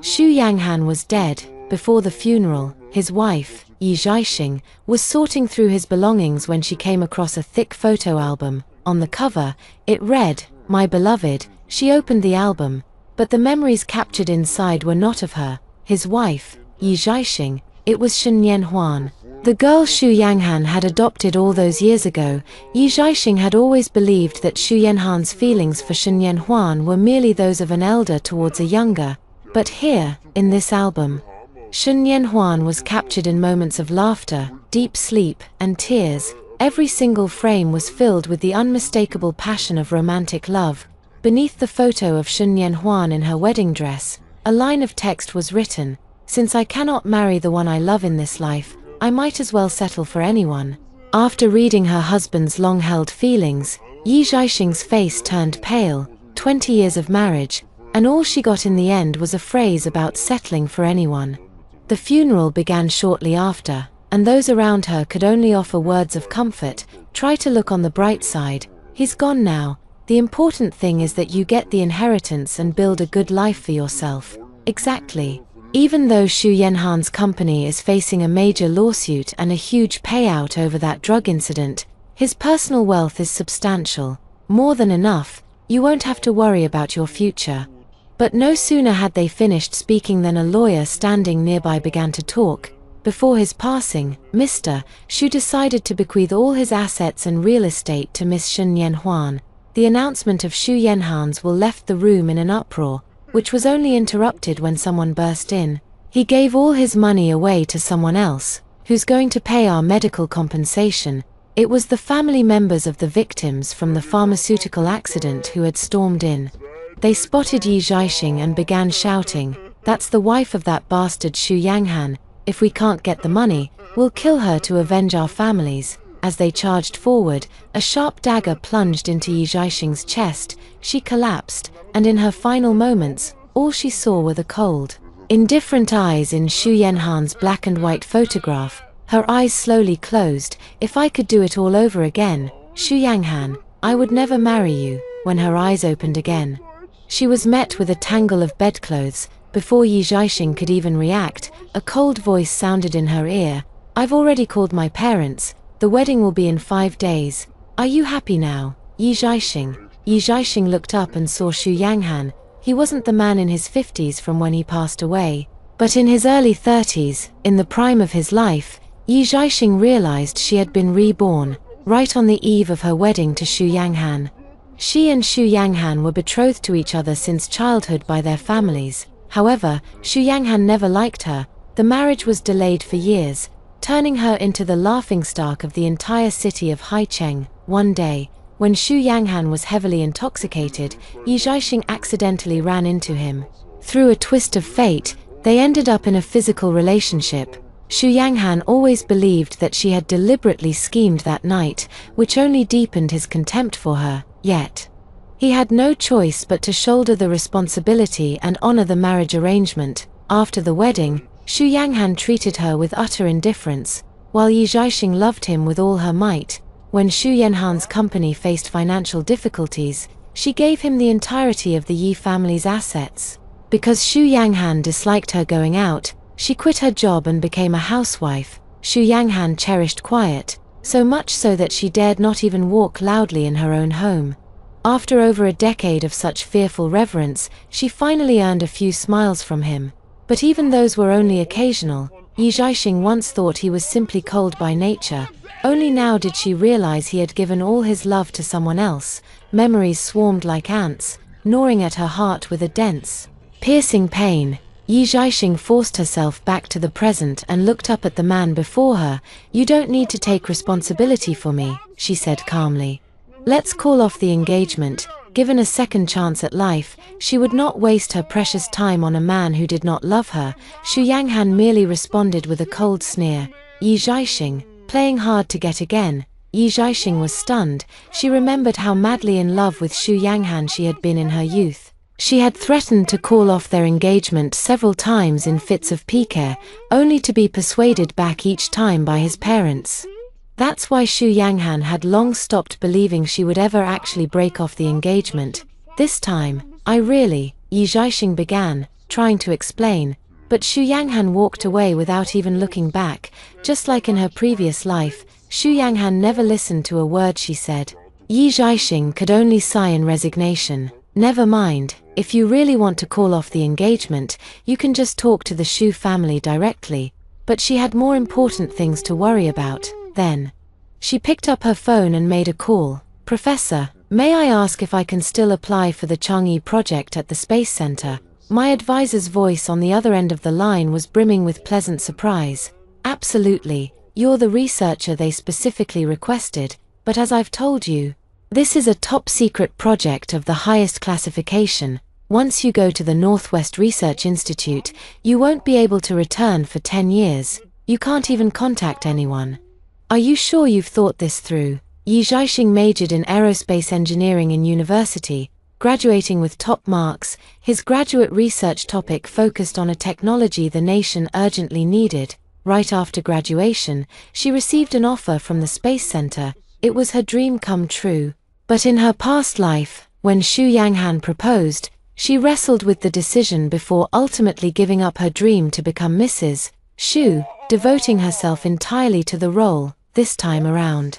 Xu Yanghan was dead. Before the funeral, his wife, Yi Zhaixing, was sorting through his belongings when she came across a thick photo album. On the cover, it read, "My beloved." She opened the album, but the memories captured inside were not of her, his wife, Yi Zhaixing. It was Shen Yanhuan, the girl Xu Yanghan had adopted all those years ago. Yi Zhaixing had always believed that Xu Yanhan's feelings for Shen Yanhuan were merely those of an elder towards a younger. But here, in this album, Shen Yanhuan was captured in moments of laughter, deep sleep, and tears. Every single frame was filled with the unmistakable passion of romantic love. Beneath the photo of Shen Yanhuan in her wedding dress, a line of text was written, "Since I cannot marry the one I love in this life, I might as well settle for anyone." After reading her husband's long-held feelings, Yi Zhaixing's face turned pale. 20 years of marriage, and all she got in the end was a phrase about settling for anyone. The funeral began shortly after, and those around her could only offer words of comfort. Try to look on the bright side. He's gone now. The important thing is that you get the inheritance and build a good life for yourself. Exactly. Even though Xu Yanhan's company is facing a major lawsuit and a huge payout over that drug incident, his personal wealth is substantial. More than enough. You won't have to worry about your future. But no sooner had they finished speaking than a lawyer standing nearby began to talk. Before his passing, Mr. Xu decided to bequeath all his assets and real estate to Miss Shen Yanhuan. The announcement of Xu Yanhan's will left the room in an uproar, which was only interrupted when someone burst in. "He gave all his money away to someone else. Who's going to pay our medical compensation?" It was the family members of the victims from the pharmaceutical accident who had stormed in. They spotted Yi Zhaixing and began shouting, "That's the wife of that bastard Xu Yanghan. If we can't get the money, we'll kill her to avenge our families." As they charged forward, a sharp dagger plunged into Yi Zhaixing's chest. She collapsed, and in her final moments, all she saw were the cold, indifferent eyes in Xu Yanhan's black and white photograph. Her eyes slowly closed. "If I could do it all over again, Xu Yanghan, I would never marry you." When her eyes opened again, she was met with a tangle of bedclothes. Before Yi Zhaixing could even react, a cold voice sounded in her ear. "I've already called my parents. The wedding will be in 5 days. Are you happy now, Yi Zhaixing?" Yi Zhaixing looked up and saw Xu Yanghan. He wasn't the man in his 50s from when he passed away, but in his early 30s, in the prime of his life. Yi Zhaixing realized she had been reborn, right on the eve of her wedding to Xu Yanghan. She and Xu Yanghan were betrothed to each other since childhood by their families. However, Xu Yanghan never liked her. The marriage was delayed for years, turning her into the laughingstock of the entire city of Haicheng. One day, when Xu Yanghan was heavily intoxicated, Yi Zhaixing accidentally ran into him. Through a twist of fate, they ended up in a physical relationship. Xu Yanghan always believed that she had deliberately schemed that night, which only deepened his contempt for her. Yet, he had no choice but to shoulder the responsibility and honor the marriage arrangement. After the wedding, Xu Yanghan treated her with utter indifference, while Yi Zhaixing loved him with all her might. When Xu Yanhan's company faced financial difficulties, she gave him the entirety of the Yi family's assets. Because Xu Yanghan disliked her going out, she quit her job and became a housewife. Xu Yanghan cherished quiet, so much so that she dared not even walk loudly in her own home. After over a decade of such fearful reverence, she finally earned a few smiles from him. But even those were only occasional. Yi Zhaixing once thought he was simply cold by nature. Only now did she realize he had given all his love to someone else. Memories swarmed like ants, gnawing at her heart with a dense, piercing pain. Yi Zhaixing forced herself back to the present and looked up at the man before her. "You don't need to take responsibility for me," she said calmly. "Let's call off the engagement." Given a second chance at life, she would not waste her precious time on a man who did not love her. Xu Yanghan merely responded with a cold sneer. "Yi Zhaixing, playing hard to get again." Yi Zhaixing was stunned. She remembered how madly in love with Xu Yanghan she had been in her youth. She had threatened to call off their engagement several times in fits of pique, only to be persuaded back each time by his parents. That's why Xu Yanghan had long stopped believing she would ever actually break off the engagement. "This time, Yi Zhaixing began, trying to explain, but Xu Yanghan walked away without even looking back. Just like in her previous life, Xu Yanghan never listened to a word she said. Yi Zhaixing could only sigh in resignation. Never mind, if you really want to call off the engagement, you can just talk to the Xu family directly. But she had more important things to worry about. Then she picked up her phone and made a call. Professor, may I ask if I can still apply for the Chang'e project at the Space Center? My advisor's voice on the other end of the line was brimming with pleasant surprise. Absolutely, you're the researcher they specifically requested, but as I've told you, this is a top-secret project of the highest classification. Once you go to the Northwest Research Institute, you won't be able to return for 10 years. You can't even contact anyone. Are you sure you've thought this through? Yi Zhaixing majored in aerospace engineering in university, graduating with top marks. His graduate research topic focused on a technology the nation urgently needed. Right after graduation, she received an offer from the Space Center. It was her dream come true. But in her past life, when Xu Yanghan proposed, she wrestled with the decision before ultimately giving up her dream to become Mrs. Xu, devoting herself entirely to the role. This time around,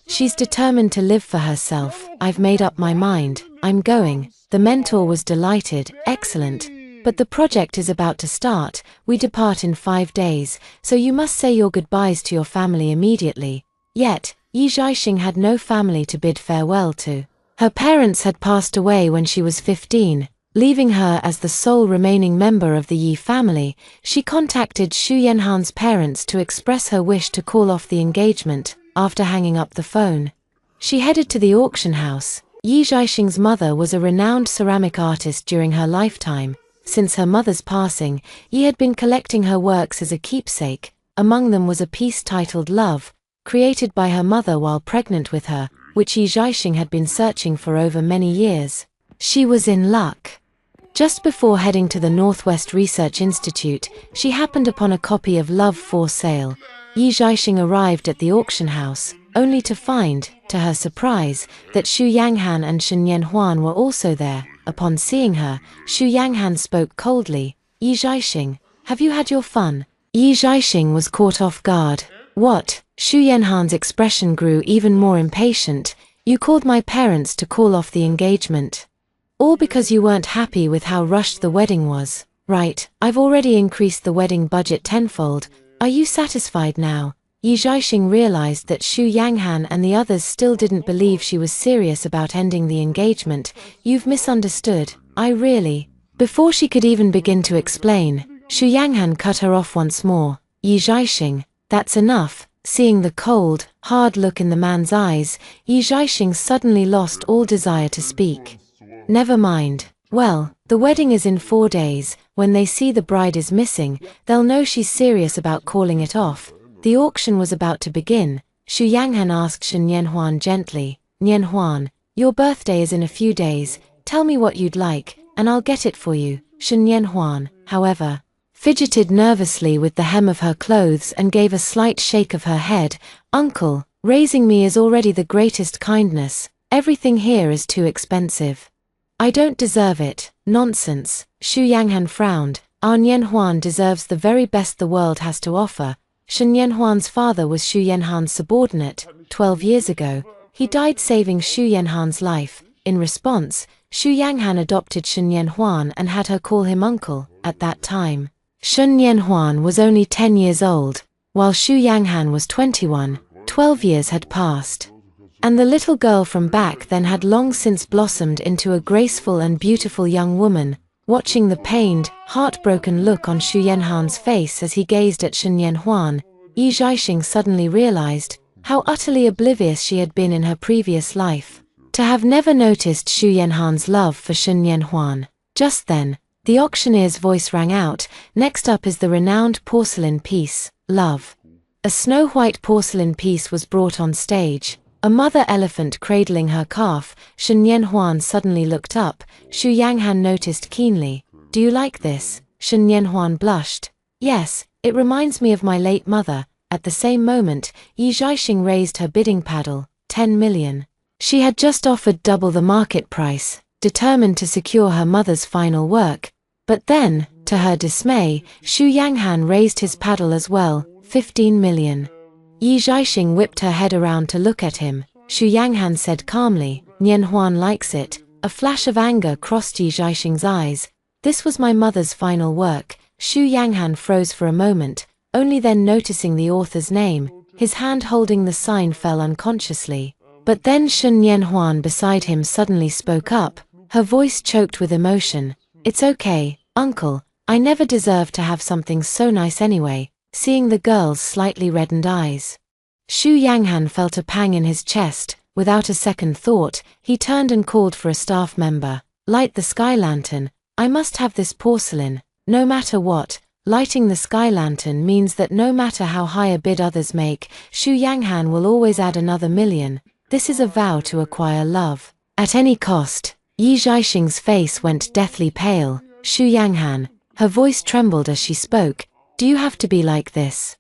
she's determined to live for herself. I've made up my mind. I'm going. The mentor was delighted. Excellent. But the project is about to start. We depart in 5 days, so you must say your goodbyes to your family immediately. Yet, Yi Zhaixing had no family to bid farewell to. Her parents had passed away when she was 15, leaving her as the sole remaining member of the Yi family. She contacted Xu Yanhan's parents to express her wish to call off the engagement. After hanging up the phone, she headed to the auction house. Yi Zhaixing's mother was a renowned ceramic artist during her lifetime. Since her mother's passing, Yi had been collecting her works as a keepsake. Among them was a piece titled Love, created by her mother while pregnant with her, which Yi Zhaixing had been searching for over many years. She was in luck. Just before heading to the Northwest Research Institute, she happened upon a copy of Love for sale. Yi Zhaixing arrived at the auction house, only to find, to her surprise, that Xu Yanghan and Shen Yanhuan were also there. Upon seeing her, Xu Yanghan spoke coldly. Yi Zhaixing, have you had your fun? Yi Zhaixing was caught off guard. What? Xu Yanhan's expression grew even more impatient. You called my parents to call off the engagement. All because you weren't happy with how rushed the wedding was. Right, I've already increased the wedding budget tenfold. Are you satisfied now? Yi Zhaixing realized that Xu Yanghan and the others still didn't believe she was serious about ending the engagement. You've misunderstood. I really... Before she could even begin to explain, Xu Yanghan cut her off once more. Yi Zhaixing, that's enough. Seeing the cold, hard look in the man's eyes, Yi Zhaixing suddenly lost all desire to speak. Never mind. Well, the wedding is in 4 days. When they see the bride is missing, they'll know she's serious about calling it off. The auction was about to begin. Xu Yanghan asked Shen Yanhuan gently, Yanhuan, your birthday is in a few days. Tell me what you'd like, and I'll get it for you. Shen Yanhuan, however, fidgeted nervously with the hem of her clothes and gave a slight shake of her head. Uncle, raising me is already the greatest kindness. Everything here is too expensive. I don't deserve it. Nonsense. Xu Yanghan frowned. Our Yanhuan deserves the very best the world has to offer. Shen Yanhuan's father was Xu Yanhan's subordinate. 12 years ago, he died saving Xu Yanhan's life. In response, Xu Yanghan adopted Shen Yanhuan and had her call him uncle. At that time, Shen Yanhuan was only 10 years old, while Xu Yanghan was 21. 12 years had passed. And the little girl from back then had long since blossomed into a graceful and beautiful young woman. Watching the pained, heartbroken look on Xu Yanhan's face as he gazed at Shen Yanhuan, Yi Zhaixing suddenly realized how utterly oblivious she had been in her previous life. To have never noticed Xu Yanhan's love for Shen Yanhuan. Just then, the auctioneer's voice rang out. Next up is the renowned porcelain piece, Love. A snow-white porcelain piece was brought on stage. A mother elephant cradling her calf. Shen Yanhuan suddenly looked up. Xu Yanghan noticed keenly. Do you like this? Shen Yanhuan blushed. Yes, it reminds me of my late mother. At the same moment, Yi Zhaixing raised her bidding paddle. 10 million. She had just offered double the market price, determined to secure her mother's final work. But then, to her dismay, Xu Yanghan raised his paddle as well, 15 million. Yi Zhaixing whipped her head around to look at him. Xu Yanghan said calmly, Nian Huan likes it. A flash of anger crossed Yi Zhaixing's eyes. This was my mother's final work. Xu Yanghan froze for a moment, only then noticing the author's name. His hand holding the sign fell unconsciously. But then Shen Nianhuan beside him suddenly spoke up, her voice choked with emotion. It's okay, uncle, I never deserved to have something so nice anyway, seeing the girl's slightly reddened eyes. Xu Yanghan felt a pang in his chest. Without a second thought, he turned and called for a staff member. Light the sky lantern, I must have this porcelain, no matter what. Lighting the sky lantern means that no matter how high a bid others make, Xu Yanghan will always add another million. This is a vow to acquire love. At any cost. Yi Zhaixing's face went deathly pale. Xu Yanghan, her voice trembled as she spoke, do you have to be like this?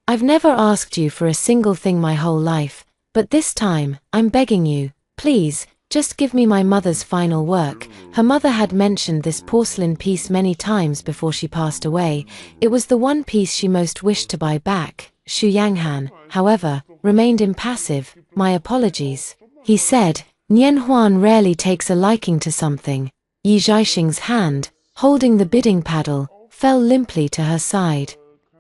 I've never asked you for a single thing my whole life, but this time, I'm begging you, please, just give me my mother's final work. Her mother had mentioned this porcelain piece many times before she passed away. It was the one piece she most wished to buy back. Xu Yanghan, however, remained impassive. My apologies. He said, Nian Huan rarely takes a liking to something. Yi Zhaixing's hand, holding the bidding paddle, fell limply to her side.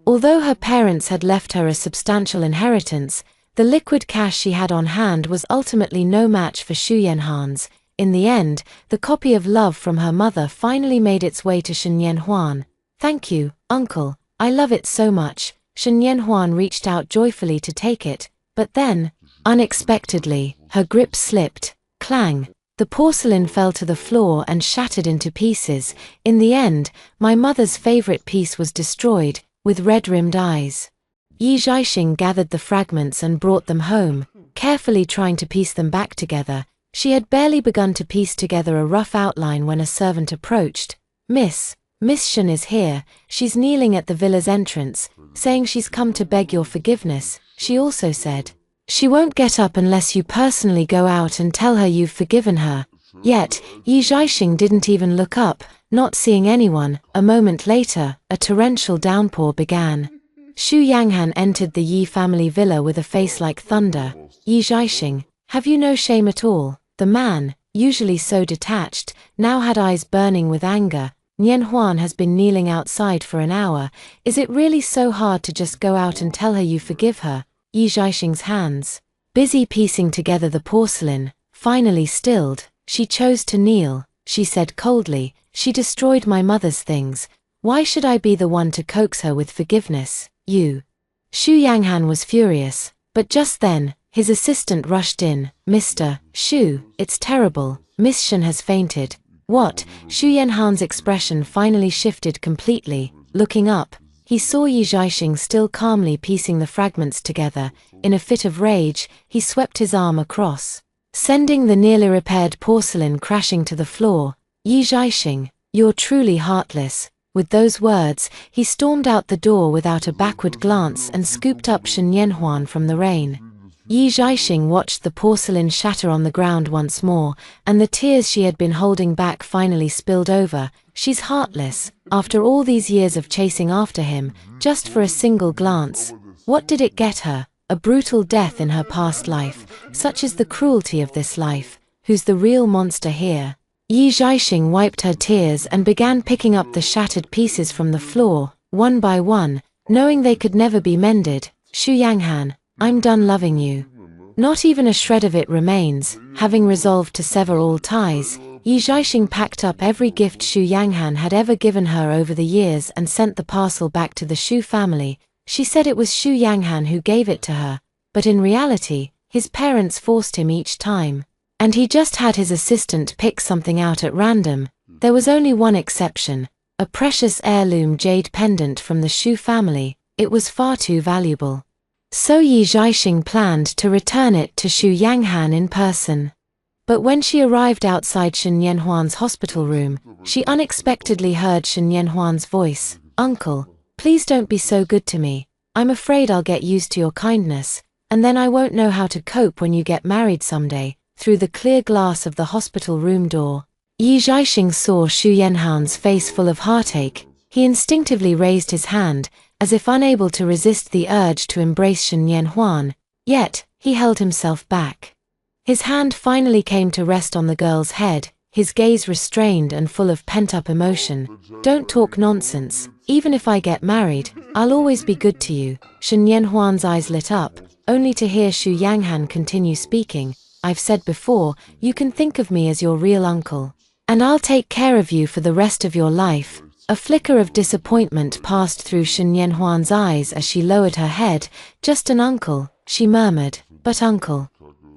Although her parents had left her a substantial inheritance, the liquid cash she had on hand was ultimately no match for Xu Yanhan's. In the end, the copy of Love from her mother finally made its way to Shen Nianhuan. Thank you, uncle, I love it so much. Shen Nianhuan reached out joyfully to take it, but then, unexpectedly, her grip slipped. Clang! The porcelain fell to the floor and shattered into pieces. In the end, my mother's favorite piece was destroyed, with red-rimmed eyes. Yi Zhaixing gathered the fragments and brought them home, carefully trying to piece them back together. She had barely begun to piece together a rough outline when a servant approached. Miss Shen is here. She's kneeling at the villa's entrance, saying she's come to beg your forgiveness. She also said, she won't get up unless you personally go out and tell her you've forgiven her. Yet, Yi Zhaixing didn't even look up, not seeing anyone. A moment later, a torrential downpour began. Xu Yanghan entered the Yi family villa with a face like thunder. Yi Zhaixing, have you no shame at all? The man, usually so detached, now had eyes burning with anger. Nian Huan has been kneeling outside for an hour. Is it really so hard to just go out and tell her you forgive her? Yi Zhaixing's hands, busy piecing together the porcelain, finally stilled. She chose to kneel. She said coldly, she destroyed my mother's things. Why should I be the one to coax her with forgiveness? You. Xu Yanghan was furious, but just then, his assistant rushed in. Mr. Xu, it's terrible. Miss Shen has fainted. What? Xu Yanhan's expression finally shifted completely. Looking up, he saw Yi Zhaixing still calmly piecing the fragments together. In a fit of rage, he swept his arm across, sending the nearly repaired porcelain crashing to the floor. Yi Zhaixing, you're truly heartless. With those words, he stormed out the door without a backward glance and scooped up Shen Nianhuan from the rain. Yi Zhaixing watched the porcelain shatter on the ground once more, and the tears she had been holding back finally spilled over. She's heartless, after all these years of chasing after him, just for a single glance. What did it get her? A brutal death in her past life. Such is the cruelty of this life. Who's the real monster here? Yi Zhaixing wiped her tears and began picking up the shattered pieces from the floor, one by one, knowing they could never be mended. Xu Yanghan, I'm done loving you. Not even a shred of it remains. Having resolved to sever all ties, Yi Zhaixing packed up every gift Xu Yanghan had ever given her over the years and sent the parcel back to the Xu family. She said it was Xu Yanghan who gave it to her, but in reality, his parents forced him each time. And he just had his assistant pick something out at random. There was only one exception, a precious heirloom jade pendant from the Xu family. It was far too valuable. So Yi Zhaixing planned to return it to Xu Yanghan in person. But when she arrived outside Shen Nianhuan's hospital room, she unexpectedly heard Shen Nianhuan's voice. Uncle, please don't be so good to me. I'm afraid I'll get used to your kindness, and then I won't know how to cope when you get married someday. Through the clear glass of the hospital room door, Yi Zhaixing saw Xu Yanhan's face full of heartache. He instinctively raised his hand, as if unable to resist the urge to embrace Shen Yanhuan, yet, he held himself back. His hand finally came to rest on the girl's head, his gaze restrained and full of pent-up emotion. "Don't talk nonsense. Even if I get married, I'll always be good to you." Shen Yanhuan's eyes lit up, only to hear Xu Yanghan continue speaking. "I've said before, you can think of me as your real uncle. And I'll take care of you for the rest of your life." A flicker of disappointment passed through Shen Yanhuan's eyes as she lowered her head. "Just an uncle," she murmured. "But uncle,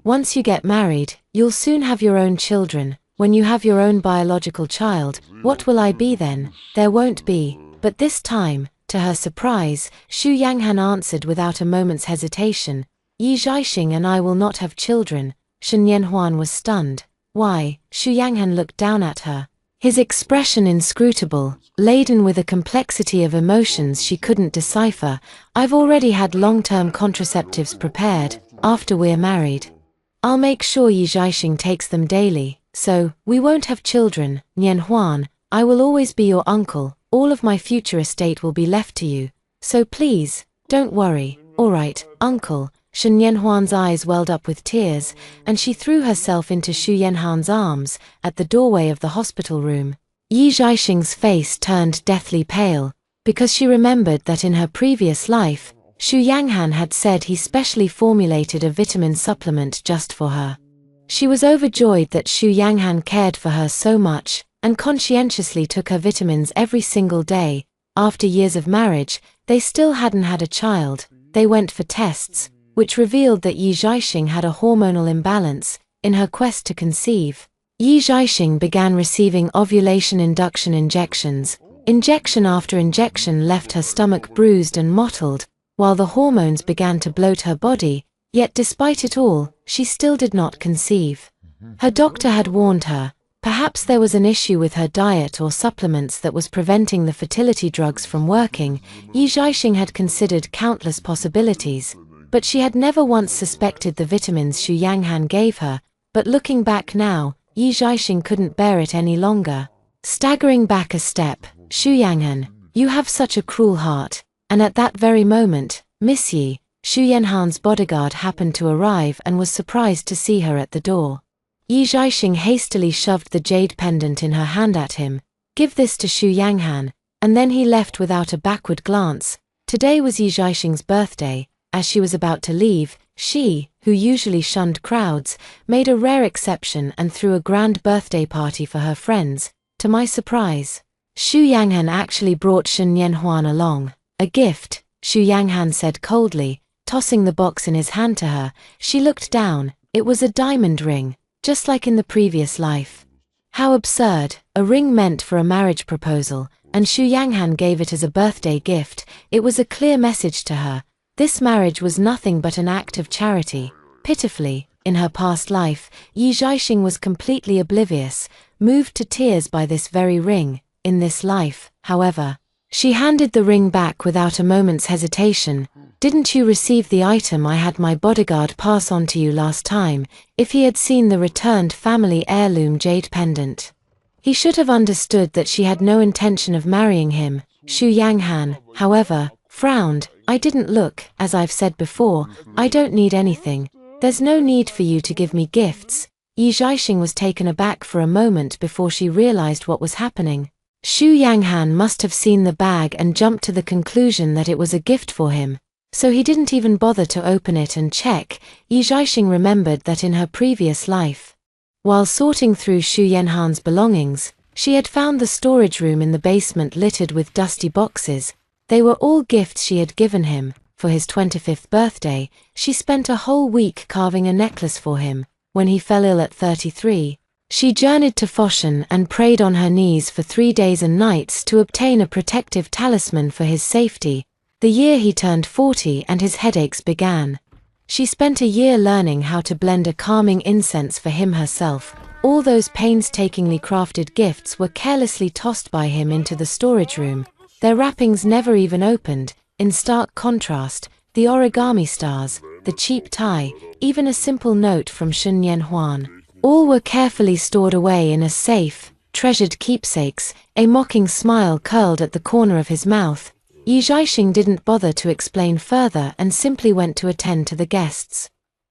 once you get married, you'll soon have your own children. When you have your own biological child, what will I be then?" "There won't be." But this time, to her surprise, Xu Yanghan answered without a moment's hesitation. "Yi Zhaixing and I will not have children." Shen Yanhuan was stunned. "Why?" Xu Yanghan looked down at her, his expression inscrutable, laden with a complexity of emotions she couldn't decipher. "I've already had long-term contraceptives prepared. After we're married, I'll make sure Yi Zhaixing takes them daily. So, we won't have children, Nianhuan. I will always be your uncle. All of my future estate will be left to you. So please, don't worry." "All right, uncle." Shen Yanhuan's eyes welled up with tears, and she threw herself into Xu Yanhan's arms. At the doorway of the hospital room, Yi Zhaixing's face turned deathly pale, because she remembered that in her previous life, Xu Yanghan had said he specially formulated a vitamin supplement just for her. She was overjoyed that Xu Yanghan cared for her so much, and conscientiously took her vitamins every single day. After years of marriage, they still hadn't had a child. They went for tests, which revealed that Yi Zhaixing had a hormonal imbalance. In her quest to conceive, Yi Zhaixing began receiving ovulation induction injections. Injection after injection left her stomach bruised and mottled, while the hormones began to bloat her body. Yet despite it all, she still did not conceive. Her doctor had warned her. Perhaps there was an issue with her diet or supplements that was preventing the fertility drugs from working. Yi Zhaixing had considered countless possibilities, but she had never once suspected the vitamins Xu Yanghan gave her. But looking back now, Yi Zhaixing couldn't bear it any longer. Staggering back a step, "Xu Yanghan, you have such a cruel heart." And at that very moment, Miss Yi, Xu Yanhan's bodyguard, happened to arrive and was surprised to see her at the door. Yi Zhaixing hastily shoved the jade pendant in her hand at him. "Give this to Xu Yanghan," and then he left without a backward glance. Today was Yi Zhaixing's birthday. As she was about to leave, she, who usually shunned crowds, made a rare exception and threw a grand birthday party for her friends. To my surprise, Xu Yanghan actually brought Shen Yanhuan along. "A gift," Xu Yanghan said coldly, tossing the box in his hand to her. She looked down. It was a diamond ring, just like in the previous life. How absurd, a ring meant for a marriage proposal, and Xu Yanghan gave it as a birthday gift. It was a clear message to her. This marriage was nothing but an act of charity. Pitifully, in her past life, Yi Zhaixing was completely oblivious, moved to tears by this very ring. In this life, however, she handed the ring back without a moment's hesitation. "Didn't you receive the item I had my bodyguard pass on to you last time?" If he had seen the returned family heirloom jade pendant, he should have understood that she had no intention of marrying him. Xu Yanghan, however, frowned. "I didn't look. As I've said before, I don't need anything. There's no need for you to give me gifts." Yi Zhaixing was taken aback for a moment before she realized what was happening. Xu Yanghan must have seen the bag and jumped to the conclusion that it was a gift for him. So he didn't even bother to open it and check. Yi Zhaixing remembered that in her previous life, while sorting through Xu Yanhan's belongings, she had found the storage room in the basement littered with dusty boxes. They were all gifts she had given him. For his 25th birthday, she spent a whole week carving a necklace for him. When he fell ill at 33, she journeyed to Foshan and prayed on her knees for 3 days and nights to obtain a protective talisman for his safety. The year he turned 40 and his headaches began. She spent a year learning how to blend a calming incense for him herself. All those painstakingly crafted gifts were carelessly tossed by him into the storage room. Their wrappings never even opened. In stark contrast, the origami stars, the cheap tie, even a simple note from Shen Yanhuan, all were carefully stored away in a safe. treasured keepsakes, a mocking smile curled at the corner of his mouth. Yi Zhaixing didn't bother to explain further and simply went to attend to the guests.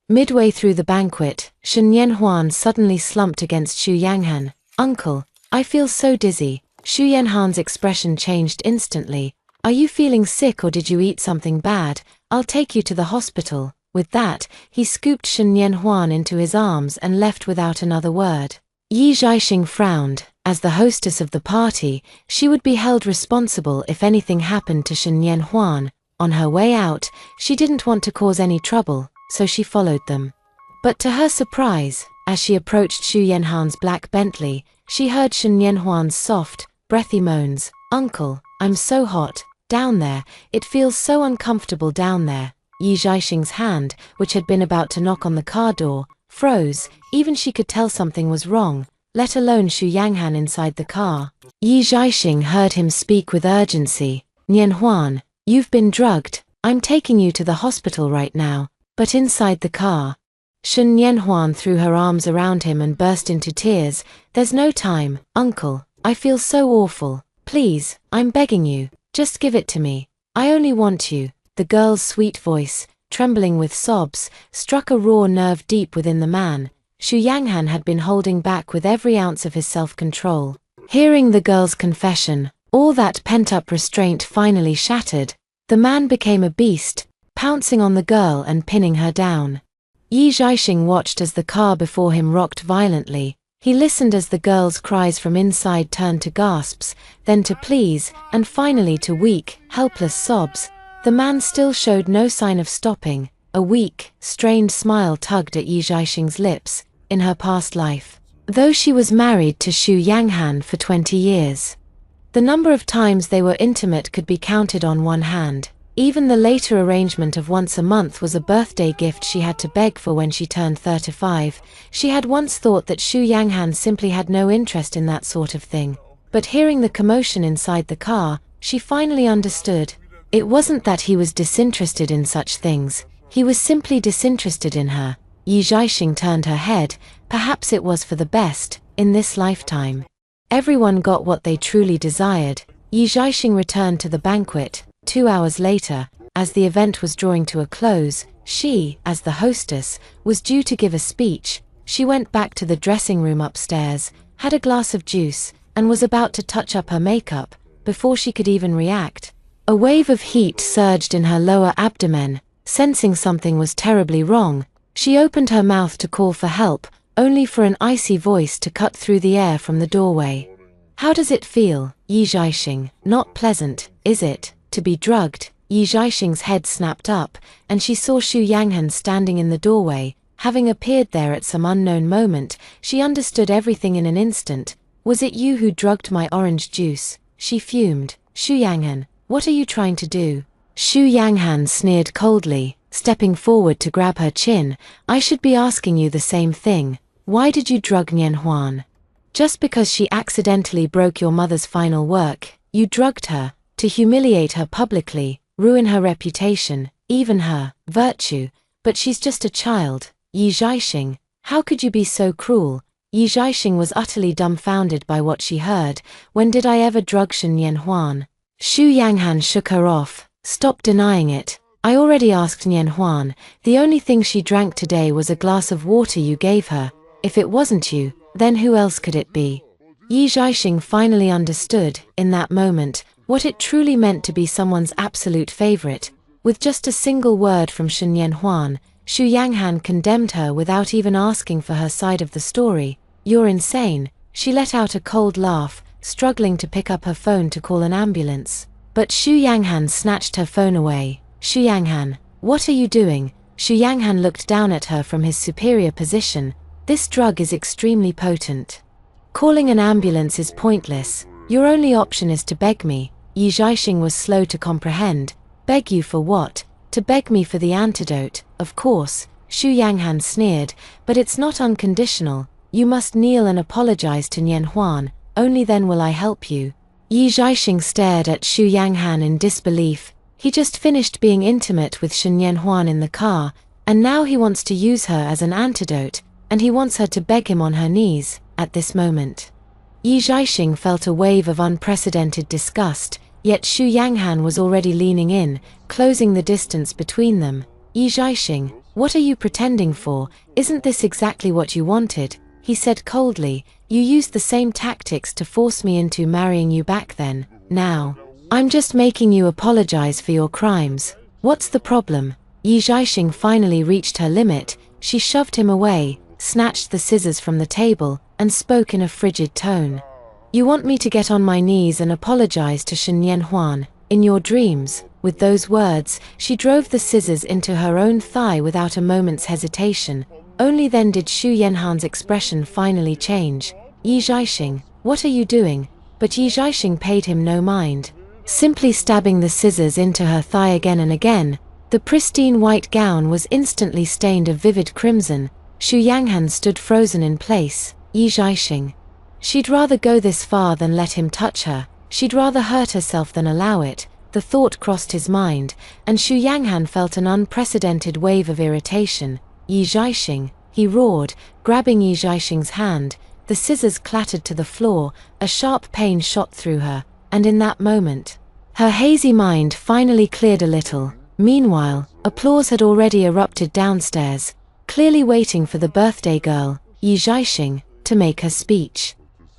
Midway through the banquet, Shen Yanhuan suddenly slumped against Xu Yanghan. "Uncle, I feel so dizzy." Xu Yanhan's expression changed instantly. "Are you feeling sick or did you eat something bad? I'll take you to the hospital." With that, he scooped Shen Yanhuan into his arms and left without another word. Yi Zhaixing frowned. As the hostess of the party, she would be held responsible if anything happened to Shen Yanhuan. On her way out, she didn't want to cause any trouble, so she followed them. But to her surprise, as she approached Xu Yanhan's black Bentley, she heard Shen Yanhuan's soft, breathy moans. "Uncle, I'm so hot. Down there, it feels so uncomfortable down there." Yi Zhaixing's hand, which had been about to knock on the car door, froze. Even she could tell something was wrong, let alone Xu Yanghan inside the car. Yi Zhaixing heard him speak with urgency. "Nianhuan, you've been drugged. I'm taking you to the hospital right now." But inside the car, Shen Nianhuan threw her arms around him and burst into tears. "There's no time, Uncle. I feel so awful. Please, I'm begging you, just give it to me. I only want you." The girl's sweet voice, trembling with sobs, struck a raw nerve deep within the man. Xu Yanghan had been holding back with every ounce of his self-control. Hearing the girl's confession, all that pent-up restraint finally shattered. The man became a beast, pouncing on the girl and pinning her down. Yi Zhaixing watched as the car before him rocked violently. He listened as the girl's cries from inside turned to gasps, then to pleas, and finally to weak, helpless sobs. The man still showed no sign of stopping. A weak, strained smile tugged at Yi Zhaixing's lips. In her past life, though she was married to Xu Yanghan for 20 years, the number of times they were intimate could be counted on one hand. Even the later arrangement of once a month was a birthday gift she had to beg for when she turned 35. She had once thought that Xu Yanghan simply had no interest in that sort of thing. But hearing the commotion inside the car, she finally understood. It wasn't that he was disinterested in such things, he was simply disinterested in her. Yi Zhaixing turned her head. Perhaps it was for the best, in this lifetime. Everyone got what they truly desired. Yi Zhaixing returned to the banquet. 2 hours later, as the event was drawing to a close, she, as the hostess, was due to give a speech. She went back to the dressing room upstairs, had a glass of juice, and was about to touch up her makeup, before she could even react. A wave of heat surged in her lower abdomen. Sensing something was terribly wrong, she opened her mouth to call for help, only for an icy voice to cut through the air from the doorway. "How does it feel, Yi Zhaixing? Not pleasant, is it, to be drugged?" Yi Zhaixing's head snapped up, and she saw Xu Yanghan standing in the doorway. Having appeared there at some unknown moment, she understood everything in an instant. "Was it you who drugged my orange juice?" She fumed. "Xu Yanghan, what are you trying to do?" Xu Yanghan sneered coldly, stepping forward to grab her chin. "I should be asking you the same thing. Why did you drug Nianhuan? Just because she accidentally broke your mother's final work, you drugged her, to humiliate her publicly, ruin her reputation, even her virtue. But she's just a child. Yi Zhaixing, how could you be so cruel?" Yi Zhaixing was utterly dumbfounded by what she heard. "When did I ever drug Shen Nianhuan?" Xu Yanghan shook her off. "Stop denying it. I already asked Nianhuan. The only thing she drank today was a glass of water you gave her. If it wasn't you, then who else could it be?" Yi Zhaixing finally understood, in that moment, what it truly meant to be someone's absolute favorite. With just a single word from Shen Nianhuan, Xu Yanghan condemned her without even asking for her side of the story. "You're insane." She let out a cold laugh, struggling to pick up her phone to call an ambulance. But Xu Yanghan snatched her phone away. "Xu Yanghan, what are you doing?" Xu Yanghan looked down at her from his superior position. "This drug is extremely potent. Calling an ambulance is pointless. Your only option is to beg me." Yi Zhaixing was slow to comprehend. "Beg you for what?" "To beg me for the antidote, of course." Xu Yanghan sneered. "But it's not unconditional. You must kneel and apologize to Nianhuan. Only then will I help you." Yi Zhaixing stared at Xu Yanghan in disbelief. He just finished being intimate with Shen Nianhuan in the car, and now he wants to use her as an antidote, and he wants her to beg him on her knees, at this moment. Yi Zhaixing felt a wave of unprecedented disgust, yet Xu Yanghan was already leaning in, closing the distance between them. Yi Zhaixing, what are you pretending for? Isn't this exactly what you wanted? He said coldly. You used the same tactics to force me into marrying you back then. Now, I'm just making you apologize for your crimes. What's the problem? Yi Zhaixing finally reached her limit. She shoved him away, snatched the scissors from the table, and spoke in a frigid tone. You want me to get on my knees and apologize to Shen Yanhuan, in your dreams? With those words, she drove the scissors into her own thigh without a moment's hesitation. Only then did Xu Yanhan's expression finally change. Yi Zhaixing, what are you doing? But Yi Zhaixing paid him no mind, simply stabbing the scissors into her thigh again and again. The pristine white gown was instantly stained a vivid crimson. Xu Yanghan stood frozen in place. Yi Zhaixing. She'd rather go this far than let him touch her. She'd rather hurt herself than allow it. The thought crossed his mind, and Xu Yanghan felt an unprecedented wave of irritation. Yi Zhaixing, he roared, grabbing Yi Zhaixing's hand. The scissors clattered to the floor, a sharp pain shot through her, and in that moment, her hazy mind finally cleared a little. Meanwhile, applause had already erupted downstairs, clearly waiting for the birthday girl, Yi Zhaixing, to make her speech.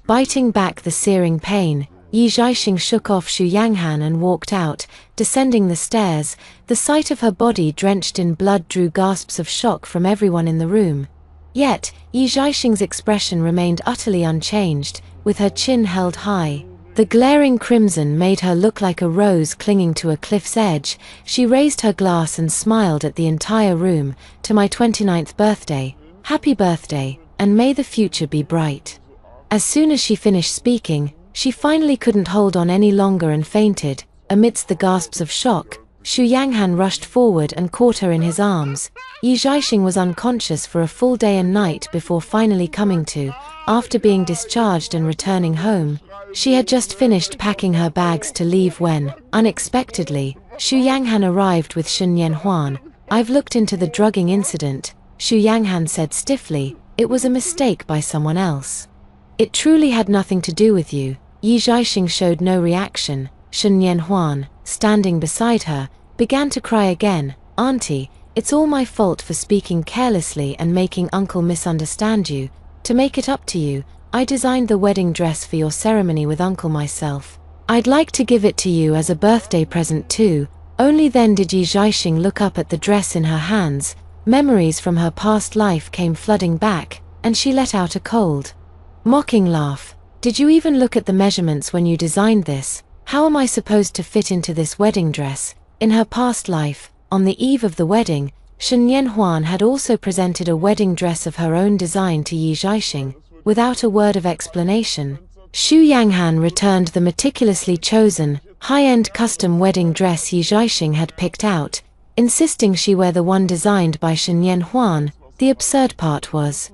Biting back the searing pain, Yi Zhaixing shook off Xu Yanghan and walked out, descending the stairs. The sight of her body drenched in blood drew gasps of shock from everyone in the room. Yet, Yi Zhaixing's expression remained utterly unchanged, with her chin held high. The glaring crimson made her look like a rose clinging to a cliff's edge. She raised her glass and smiled at the entire room. To my 29th birthday. Happy birthday, and may the future be bright. As soon as she finished speaking, she finally couldn't hold on any longer and fainted. Amidst the gasps of shock, Xu Yanghan rushed forward and caught her in his arms. Yi Zhaixing was unconscious for a full day and night before finally coming to. After being discharged and returning home, she had just finished packing her bags to leave when, unexpectedly, Xu Yanghan arrived with Shen Yanhuan. I've looked into the drugging incident, Xu Yanghan said stiffly. It was a mistake by someone else. It truly had nothing to do with you. Yi Zhaixing showed no reaction. Shen Yanhuan, standing beside her, began to cry again. Auntie, it's all my fault for speaking carelessly and making Uncle misunderstand you. To make it up to you, I designed the wedding dress for your ceremony with Uncle myself. I'd like to give it to you as a birthday present too. Only then did Yi Zhaixing look up at the dress in her hands. Memories from her past life came flooding back, and she let out a cold, mocking laugh. Did you even look at the measurements when you designed this? How am I supposed to fit into this wedding dress? In her past life, on the eve of the wedding, Shen Yanhuan had also presented a wedding dress of her own design to Yi Zhaixing. Without a word of explanation, Xu Yanghan returned the meticulously chosen, high-end custom wedding dress Yi Zhaixing had picked out, insisting she wear the one designed by Shen Yanhuan. The absurd part was,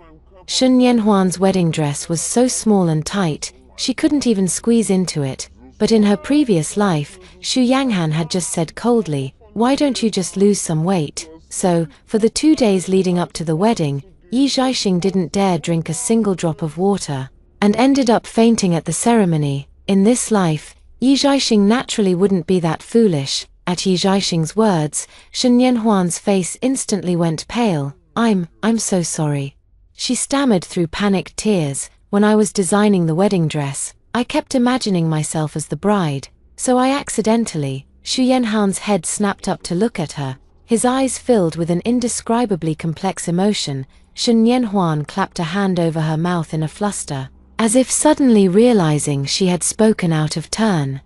Shen Yanhuan's wedding dress was so small and tight, she couldn't even squeeze into it. But in her previous life, Xu Yanghan had just said coldly, why don't you just lose some weight? So, for the 2 days leading up to the wedding, Yi Zhaixing didn't dare drink a single drop of water, and ended up fainting at the ceremony. In this life, Yi Zhaixing naturally wouldn't be that foolish. At Yi Zhaixing's words, Shen Yanhuan's face instantly went pale. I'm so sorry. She stammered through panicked tears. When I was designing the wedding dress, I kept imagining myself as the bride, so I accidentally. Xu Yanhan's head snapped up to look at her, his eyes filled with an indescribably complex emotion. Shen Yanhuan clapped a hand over her mouth in a fluster, as if suddenly realizing she had spoken out of turn.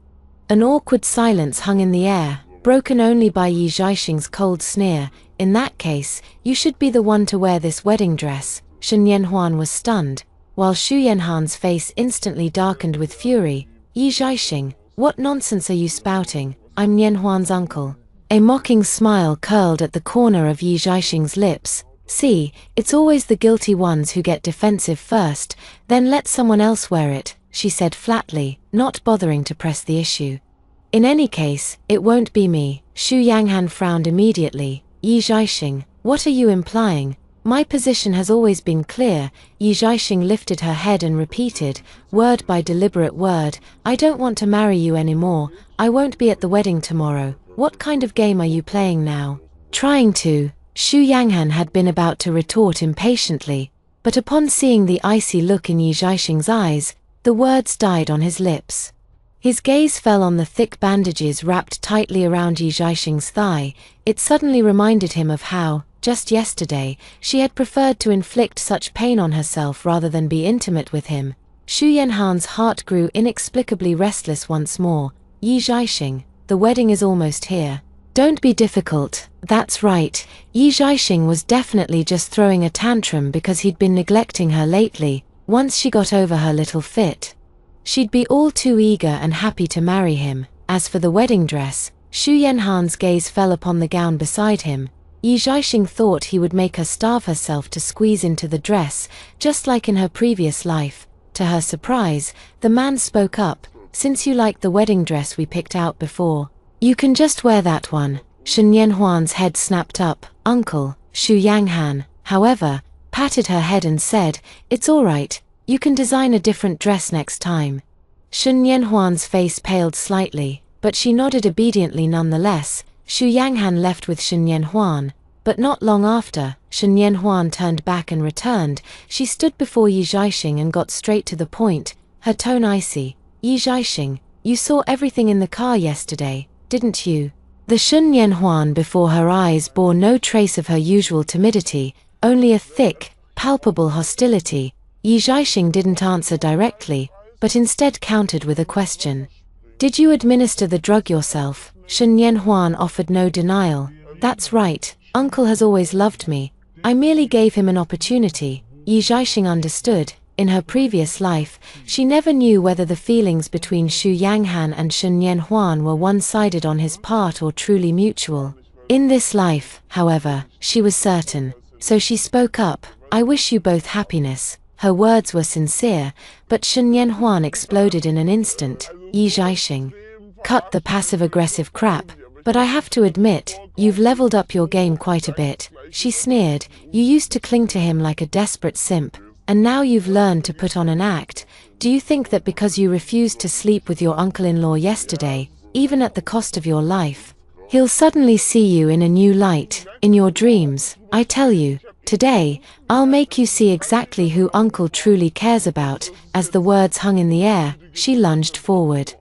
An awkward silence hung in the air, broken only by Yi Zhaixing's cold sneer. In that case, you should be the one to wear this wedding dress. Shen Yanhuan was stunned, while Xu Yanhan's face instantly darkened with fury. Yi Zhaixing, what nonsense are you spouting? I'm Yanhuan's uncle. A mocking smile curled at the corner of Yi Zhaixing's lips. See, it's always the guilty ones who get defensive first, then let someone else wear it, she said flatly, not bothering to press the issue. In any case, it won't be me. Xu Yanghan frowned immediately. Yi Zhaixing, what are you implying? My position has always been clear. Yi Zhaixing lifted her head and repeated, word by deliberate word, I don't want to marry you anymore. I won't be at the wedding tomorrow. What kind of game are you playing now? Trying to. Xu Yanghan had been about to retort impatiently, but upon seeing the icy look in Yi Zhaixing's eyes, the words died on his lips. His gaze fell on the thick bandages wrapped tightly around Yi Zhaixing's thigh. It suddenly reminded him of how, just yesterday, she had preferred to inflict such pain on herself rather than be intimate with him. Xu Yanhan's heart grew inexplicably restless once more. Yi Zhaixing, the wedding is almost here. Don't be difficult. That's right. Yi Zhaixing was definitely just throwing a tantrum because he'd been neglecting her lately. Once she got over her little fit, she'd be all too eager and happy to marry him. As for the wedding dress, Xu Yanhan's gaze fell upon the gown beside him. Yi Zhaixing thought he would make her starve herself to squeeze into the dress, just like in her previous life. To her surprise, the man spoke up, since you like the wedding dress we picked out before, you can just wear that one. Shen Yanhuan's head snapped up. Uncle, Xu Yanghan, however, patted her head and said, it's all right, you can design a different dress next time. Shen Yanhuan's face paled slightly, but she nodded obediently nonetheless. Xu Yanghan left with Shen Yanhuan, but not long after, Shen Yanhuan turned back and returned. She stood before Yi Zhaixing and got straight to the point, her tone icy. Yi Zhaixing, you saw everything in the car yesterday, didn't you? The Shen Yanhuan before her eyes bore no trace of her usual timidity, only a thick, palpable hostility. Yi Zhaixing didn't answer directly, but instead countered with a question. Did you administer the drug yourself? Shen Yanhuan offered no denial. That's right, uncle has always loved me. I merely gave him an opportunity. Yi Zhaixing understood. In her previous life, she never knew whether the feelings between Xu Yanghan and Shen Yanhuan were one-sided on his part or truly mutual. In this life, however, she was certain. So she spoke up, I wish you both happiness. Her words were sincere, but Shen Yanhuan exploded in an instant. Yi Zhaixing, cut the passive-aggressive crap, but I have to admit, you've leveled up your game quite a bit. She sneered, you used to cling to him like a desperate simp, and now you've learned to put on an act. Do you think that because you refused to sleep with your uncle-in-law yesterday, even at the cost of your life, he'll suddenly see you in a new light, in your dreams? I tell you, today, I'll make you see exactly who uncle truly cares about. As the words hung in the air, she lunged forward.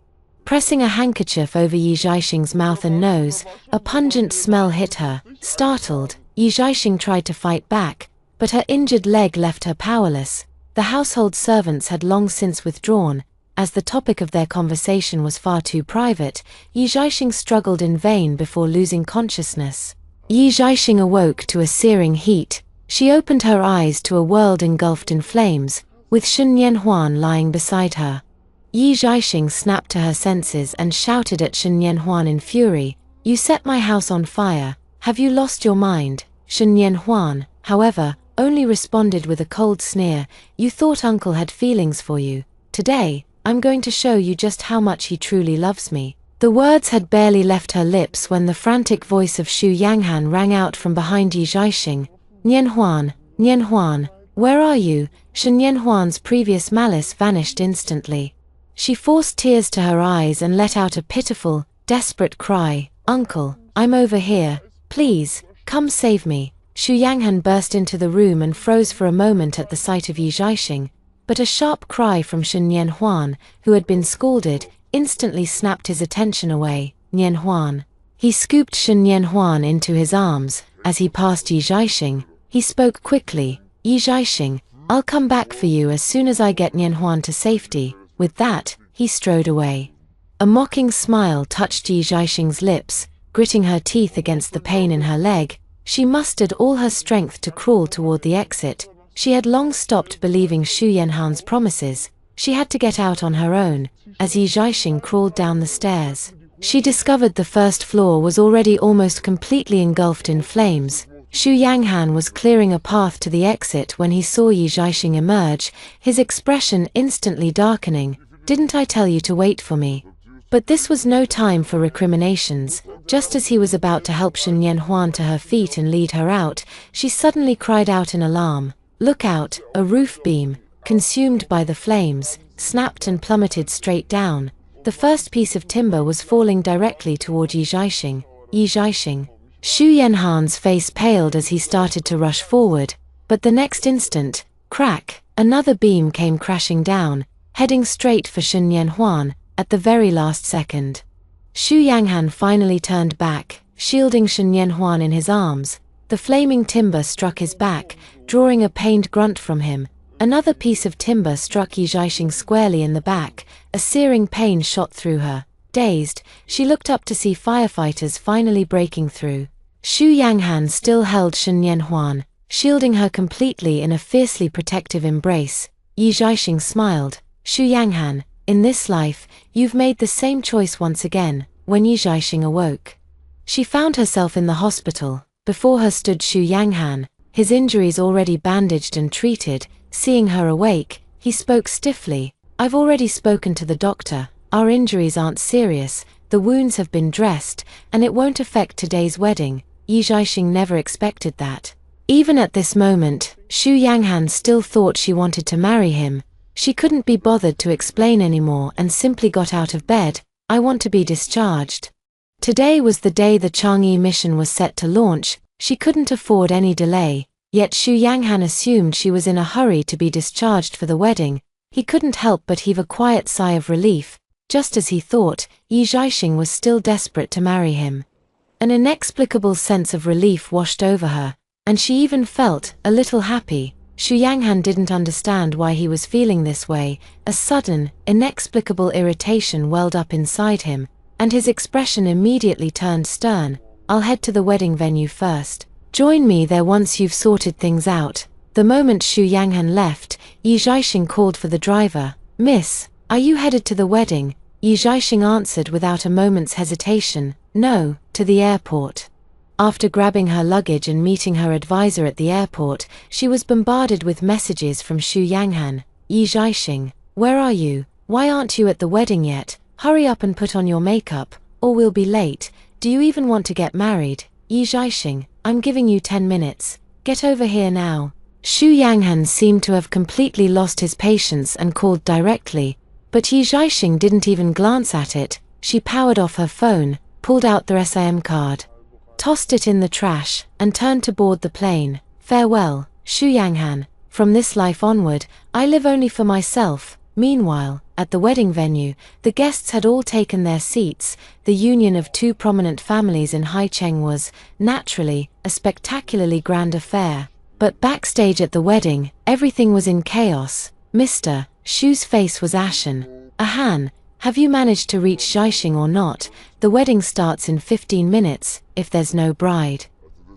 Pressing a handkerchief over Yi Zhaixing's mouth and nose, a pungent smell hit her. Startled, Yi Zhaixing tried to fight back, but her injured leg left her powerless. The household servants had long since withdrawn. As the topic of their conversation was far too private, Yi Zhaixing struggled in vain before losing consciousness. Yi Zhaixing awoke to a searing heat. She opened her eyes to a world engulfed in flames, with Shen Yanhuan lying beside her. Yi Zhaixing snapped to her senses and shouted at Shen Yanhuan in fury, you set my house on fire, have you lost your mind? Shen Yanhuan, however, only responded with a cold sneer, you thought uncle had feelings for you. Today, I'm going to show you just how much he truly loves me. The words had barely left her lips when the frantic voice of Xu Yanghan rang out from behind Yi Zhaixing. Nianhuan, where are you? Shen Yanhuan's previous malice vanished instantly. She forced tears to her eyes and let out a pitiful, desperate cry. Uncle, I'm over here. Please, come save me. Xu Yanghan burst into the room and froze for a moment at the sight of Yi Zhaixing, but a sharp cry from Shen Yanhuan, who had been scalded, instantly snapped his attention away. Nianhuan. He scooped Shen Yanhuan into his arms. As he passed Yi Zhaixing, he spoke quickly. Yi Zhaixing, I'll come back for you as soon as I get Nianhuan to safety. With that, he strode away. A mocking smile touched Yi Zhaixing's lips, gritting her teeth against the pain in her leg. She mustered all her strength to crawl toward the exit. She had long stopped believing Xu Yanhan's promises. She had to get out on her own. As Yi Zhaixing crawled down the stairs, she discovered the first floor was already almost completely engulfed in flames. Xu Yanghan was clearing a path to the exit when he saw Yi Zhaixing emerge, his expression instantly darkening. Didn't I tell you to wait for me? But this was no time for recriminations. Just as he was about to help Shen Yanhuan to her feet and lead her out, she suddenly cried out in alarm. "Look out!" A roof beam, consumed by the flames, snapped and plummeted straight down. The first piece of timber was falling directly toward Yi Zhaixing. Yi Zhaixing. Xu Yanhan's face paled as he started to rush forward, but the next instant, crack, another beam came crashing down, heading straight for Shen Yanhuan at the very last second. Xu Yanghan finally turned back, shielding Shen Yanhuan in his arms. The flaming timber struck his back, drawing a pained grunt from him. Another piece of timber struck Yi Zhaixing squarely in the back. A searing pain shot through her. Dazed, she looked up to see firefighters finally breaking through. Xu Yanghan still held Shen Yanhuan, shielding her completely in a fiercely protective embrace. Yi Zhaixing smiled. "Xu Yanghan, in this life, you've made the same choice once again." When Yi Zhaixing awoke, she found herself in the hospital. Before her stood Xu Yanghan, his injuries already bandaged and treated. Seeing her awake, he spoke stiffly. "I've already spoken to the doctor. Our injuries aren't serious, the wounds have been dressed, and it won't affect today's wedding." Yi Zhaixing never expected that. Even at this moment, Xu Yanghan still thought she wanted to marry him. She couldn't be bothered to explain anymore and simply got out of bed. "I want to be discharged." Today was the day the Chang'e mission was set to launch. She couldn't afford any delay, yet Xu Yanghan assumed she was in a hurry to be discharged for the wedding. He couldn't help but heave a quiet sigh of relief. Just as he thought, Yi Zhaixing was still desperate to marry him. An inexplicable sense of relief washed over her, and she even felt a little happy. Xu Yanghan didn't understand why he was feeling this way. A sudden, inexplicable irritation welled up inside him, and his expression immediately turned stern. "I'll head to the wedding venue first. Join me there once you've sorted things out." The moment Xu Yanghan left, Yi Zhaixing called for the driver. "Miss, are you headed to the wedding?" Yi Zhaixing answered without a moment's hesitation. "No, to the airport." After grabbing her luggage and meeting her advisor at the airport, she was bombarded with messages from Xu Yanghan. "Yi Zhaixing, where are you? Why aren't you at the wedding yet? Hurry up and put on your makeup, or we'll be late. Do you even want to get married? Yi Zhaixing, I'm giving you 10 minutes. Get over here now." Xu Yanghan seemed to have completely lost his patience and called directly, but Yi Zhaixing didn't even glance at it. She powered off her phone, pulled out the SIM card, tossed it in the trash, and turned to board the plane. "Farewell, Xu Yanghan. From this life onward, I live only for myself." Meanwhile, at the wedding venue, the guests had all taken their seats. The union of two prominent families in Haicheng was, naturally, a spectacularly grand affair. But backstage at the wedding, everything was in chaos. Mr. Xu's face was ashen. "Han, have you managed to reach Zhaixing or not? The wedding starts in 15 minutes, if there's no bride.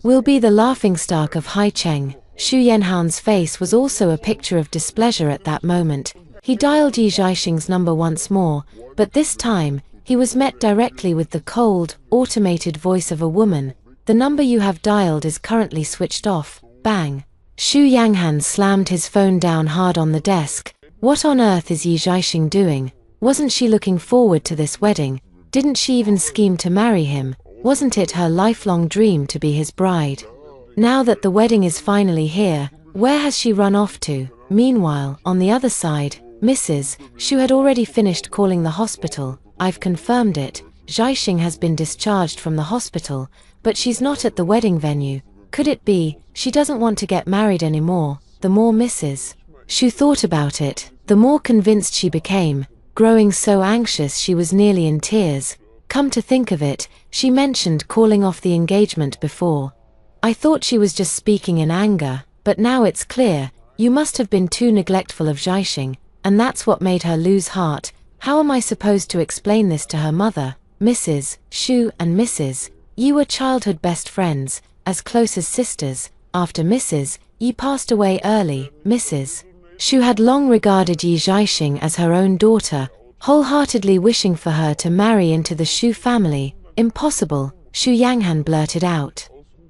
We'll be the laughingstock of Haicheng." Xu Yanhan's face was also a picture of displeasure at that moment. He dialed Yi Zhaixing's number once more, but this time, he was met directly with the cold, automated voice of a woman. "The number you have dialed is currently switched off." Bang! Xu Yanghan slammed his phone down hard on the desk. What on earth is Yi Zhaixing doing? Wasn't she looking forward to this wedding? Didn't she even scheme to marry him? Wasn't it her lifelong dream to be his bride? Now that the wedding is finally here, where has she run off to? Meanwhile, on the other side, Mrs. Xu had already finished calling the hospital. "I've confirmed it. Zhaixing has been discharged from the hospital, but she's not at the wedding venue. Could it be she doesn't want to get married anymore?" The more Mrs. Xu thought about it, the more convinced she became, growing so anxious she was nearly in tears. Come to think of it, she mentioned calling off the engagement before. "I thought she was just speaking in anger, but now it's clear, you must have been too neglectful of Zhaixing, and that's what made her lose heart. How am I supposed to explain this to her mother?" Mrs. Xu and Mrs. Yi were childhood best friends, as close as sisters. After Mrs. Yi passed away early, Mrs. Xu had long regarded Yi Zhaixing as her own daughter, wholeheartedly wishing for her to marry into the Xu family. "Impossible," Xu Yanghan blurted out.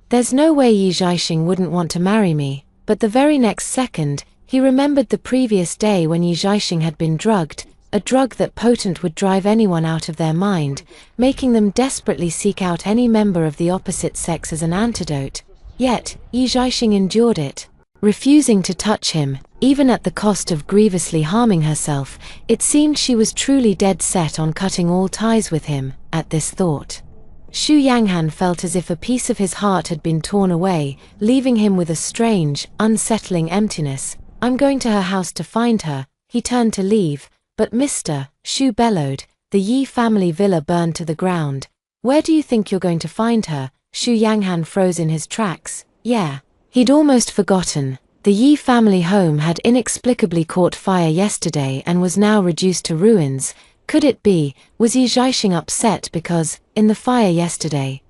"There's no way Yi Zhaixing wouldn't want to marry me." But the very next second, he remembered the previous day when Yi Zhaixing had been drugged. a drug that potent would drive anyone out of their mind, making them desperately seek out any member of the opposite sex as an antidote. Yet, Yi Zhaixing endured it, refusing to touch him, even at the cost of grievously harming herself. It seemed she was truly dead set on cutting all ties with him. At this thought, Xu Yanghan felt as if a piece of his heart had been torn away, leaving him with a strange, unsettling emptiness. "I'm going to her house to find her." He turned to leave, but Mr. Xu bellowed. "The Yi family villa burned to the ground. Where do you think you're going to find her?" Xu Yanghan froze in his tracks. Yeah. He'd almost forgotten. The Yi family home had inexplicably caught fire yesterday and was now reduced to ruins. Could it be, was Yi Zhaixing upset because, in the fire yesterday,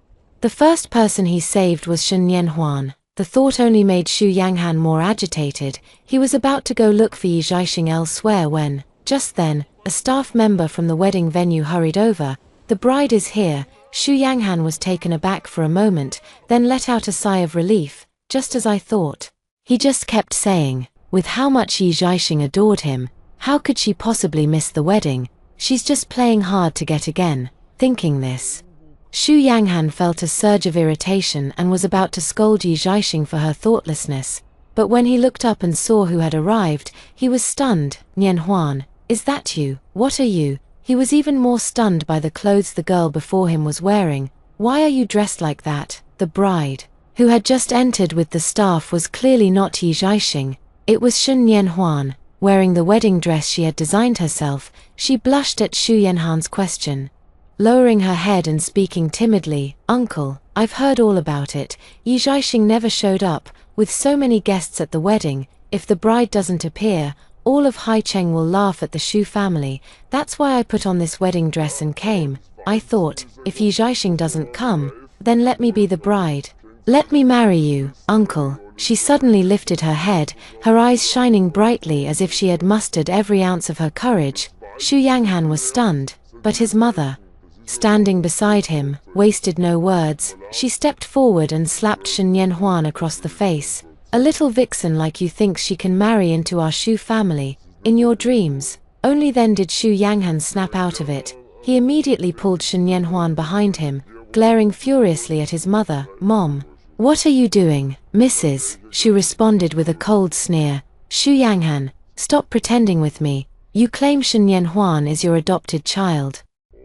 the first person he saved was Shen Yanhuan? The thought only made Xu Yanghan more agitated. He was about to go look for Yi Zhaixing elsewhere when, just then, a staff member from the wedding venue hurried over. "The bride is here." Xu Yanghan was taken aback for a moment, then let out a sigh of relief. "Just as I thought." He just kept saying, with how much Yi Zhaixing adored him, how could she possibly miss the wedding? She's just playing hard to get again. Thinking this, Xu Yanghan felt a surge of irritation and was about to scold Yi Zhaixing for her thoughtlessness. But when he looked up and saw who had arrived, he was stunned. "Nian Huan, is that you? What are you?" He was even more stunned by the clothes the girl before him was wearing. "Why are you dressed like that?" The bride, who had just entered with the staff, was clearly not Yi Zhaixing. It was Shen Yanhuan, wearing the wedding dress she had designed herself. She blushed at Xu Yanhan's question, lowering her head and speaking timidly. "Uncle, I've heard all about it. Yi Zhaixing never showed up, with so many guests at the wedding. If the bride doesn't appear, all of Haicheng will laugh at the Xu family. That's why I put on this wedding dress and came. I thought, if Yi Zhaixing doesn't come, then let me be the bride. Let me marry you, uncle." She suddenly lifted her head, her eyes shining brightly as if she had mustered every ounce of her courage. Xu Yanghan was stunned, but his mother, standing beside him, wasted no words. She stepped forward and slapped Shen Yanhuan across the face. "A little vixen like you thinks she can marry into our Xu family, in your dreams." Only then did Xu Yanghan snap out of it. He immediately pulled Shen Yanhuan behind him, glaring furiously at his mother. "Mom, what are you doing, Mrs.?" She responded with a cold sneer. "Xu Yanghan, stop pretending with me. You claim Shen Yanhuan is your adopted child.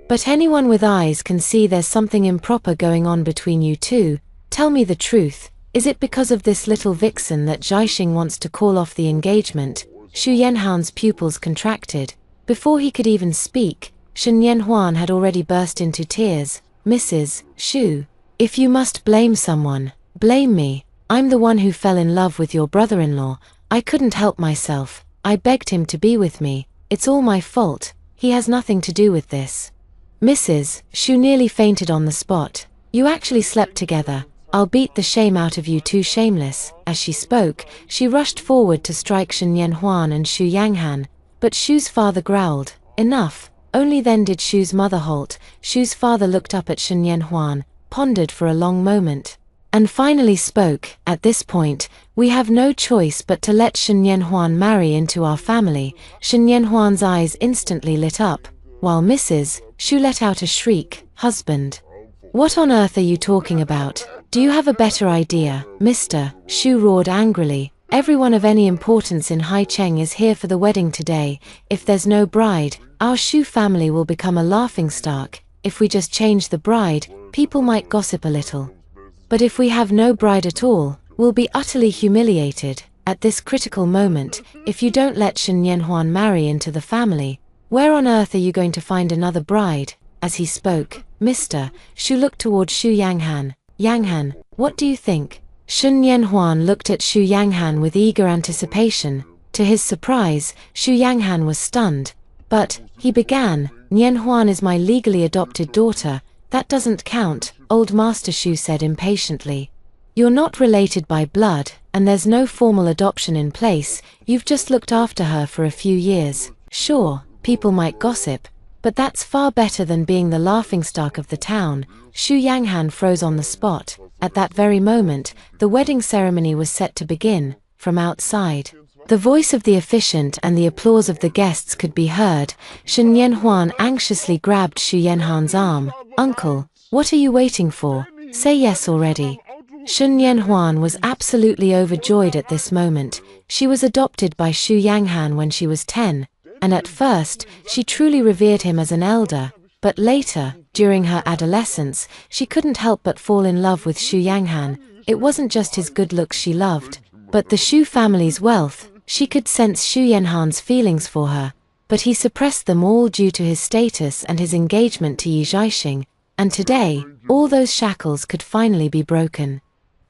But anyone with eyes can see there's something improper going on between you two. Tell me the truth. Is it because of this little vixen that Zhaixing wants to call off the engagement?" Xu Yanhan's pupils contracted. Before he could even speak, Shen Yanhuan had already burst into tears. "Mrs. Xu, if you must blame someone, blame me. I'm the one who fell in love with your brother-in-law. I couldn't help myself. I begged him to be with me. It's all my fault. He has nothing to do with this." Mrs. Xu nearly fainted on the spot. "You actually slept together. I'll beat the shame out of you two shameless." As she spoke, she rushed forward to strike Shen Yanhuan and Xu Yanghan, but Xu's father growled, "Enough." Only then did Xu's mother halt. Xu's father looked up at Shen Yanhuan, pondered for a long moment, and finally spoke. "At this point, we have no choice but to let Shen Yanhuan marry into our family." Shen Yanhuan's eyes instantly lit up, while Mrs. Xu let out a shriek. "Husband, what on earth are you talking about? Do you have a better idea?" Mr. Xu roared angrily. "Everyone of any importance in Haicheng is here for the wedding today. If there's no bride, our Xu family will become a laughingstock. If we just change the bride, people might gossip a little. But if we have no bride at all, we'll be utterly humiliated. At this critical moment, if you don't let Shen Yanhuan marry into the family, where on earth are you going to find another bride?" As he spoke, Mr. Xu looked toward Xu Yanghan. "Yanghan, what do you think?" Shen Yanhuan looked at Xu Yanghan with eager anticipation. To his surprise, Xu Yanghan was stunned. "But," he began, "Nianhuan is my legally adopted daughter." "That doesn't count," old Master Xu said impatiently. "You're not related by blood, and there's no formal adoption in place. You've just looked after her for a few years. Sure, people might gossip, but that's far better than being the laughingstock of the town." Xu Yanghan froze on the spot. At that very moment, the wedding ceremony was set to begin. From outside, The voice of the officiant and the applause of the guests could be heard. Shen Yanhuan anxiously grabbed Xu Yanhan's arm. "Uncle, what are you waiting for? Say yes already." Shen Yanhuan was absolutely overjoyed at this moment. She was adopted by Xu Yanghan when she was 10, and at first, she truly revered him as an elder. But later, during her adolescence, she couldn't help but fall in love with Xu Yanghan. It wasn't just his good looks she loved, but the Xu family's wealth. She could sense Xu Yanhan's feelings for her, but he suppressed them all due to his status and his engagement to Yi Zhaixing, and today, all those shackles could finally be broken.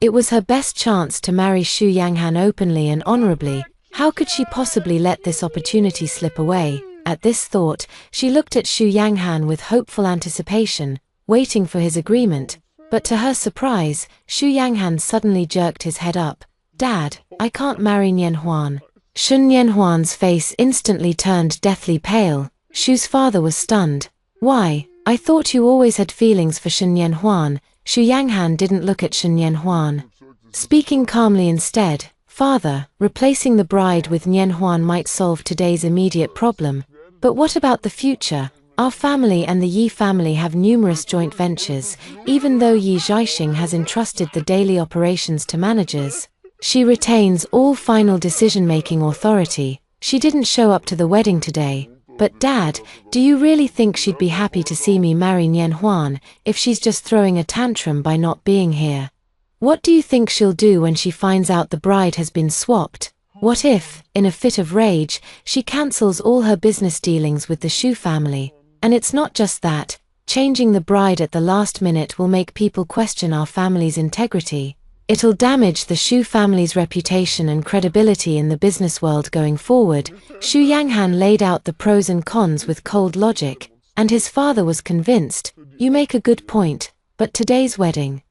It was her best chance to marry Xu Yanghan openly and honorably. How could she possibly let this opportunity slip away? At this thought, she looked at Xu Yanghan with hopeful anticipation, waiting for his agreement, but to her surprise, Xu Yanghan suddenly jerked his head up. "Dad, I can't marry Nianhuan." Shen Yanhuan's face instantly turned deathly pale. Xu's father was stunned. "Why? I thought you always had feelings for Shen Yanhuan." Xu Yanghan didn't look at Shen Yanhuan. Speaking calmly instead, "Father, replacing the bride with Nianhuan might solve today's immediate problem. But what about the future? Our family and the Yi family have numerous joint ventures. Even though Yi Zhaixing has entrusted the daily operations to managers, she retains all final decision-making authority. She didn't show up to the wedding today. But Dad, do you really think she'd be happy to see me marry Nianhuan if she's just throwing a tantrum by not being here? What do you think she'll do when she finds out the bride has been swapped? What if, in a fit of rage, she cancels all her business dealings with the Xu family? And it's not just that. Changing the bride at the last minute will make people question our family's integrity. It'll damage the Xu family's reputation and credibility in the business world going forward." Xu Yanghan laid out the pros and cons with cold logic, and his father was convinced. "You make a good point, but today's wedding..."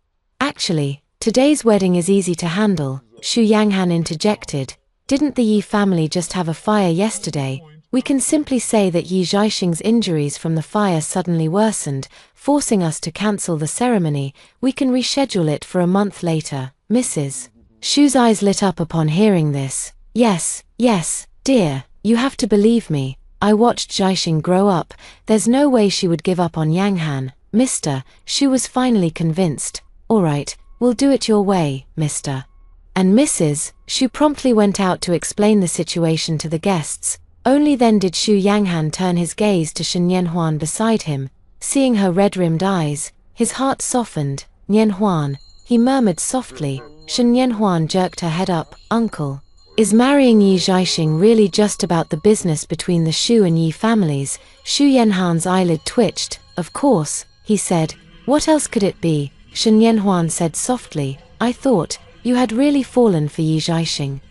"Actually, today's wedding is easy to handle," Xu Yanghan interjected. "Didn't the Yi family just have a fire yesterday? We can simply say that Yi Zhaixing's injuries from the fire suddenly worsened, forcing us to cancel the ceremony. We can reschedule it for a month later, Mrs." Xu's eyes lit up upon hearing this. Yes, dear, you have to believe me. I watched Zhaixing grow up. There's no way she would give up on Yanghan, Mr. Xu was finally convinced. "All right, we'll do it your way, Mr. and Mrs. Xu promptly went out to explain the situation to the guests. Only then did Xu Yanghan turn his gaze to Shen Yanhuan beside him. Seeing her red-rimmed eyes, his heart softened. "Nianhuan," he murmured softly. Shen Yanhuan jerked her head up. "Uncle, is marrying Yi Zhaixing really just about the business between the Xu and Yi families?" Xu Yanhan's eyelid twitched. "Of course," he said. "What else could it be?" Shen Yanhuan said softly. "I thought you had really fallen for Yi Zhaixing."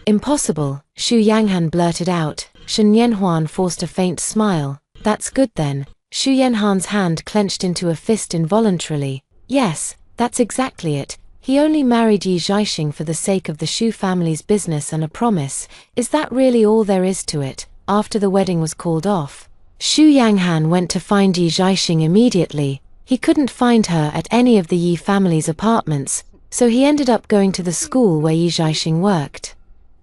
"Impossible," Xu Yanghan blurted out. Shen Yanhuan forced a faint smile. "That's good then." Xu Yanhan's hand clenched into a fist involuntarily. "Yes, that's exactly it. He only married Yi Zhaixing for the sake of the Xu family's business and a promise. Is that really all there is to it?" After the wedding was called off, Xu Yanghan went to find Yi Zhaixing immediately. He couldn't find her at any of the Yi family's apartments, so he ended up going to the school where Yi Zhaixing worked.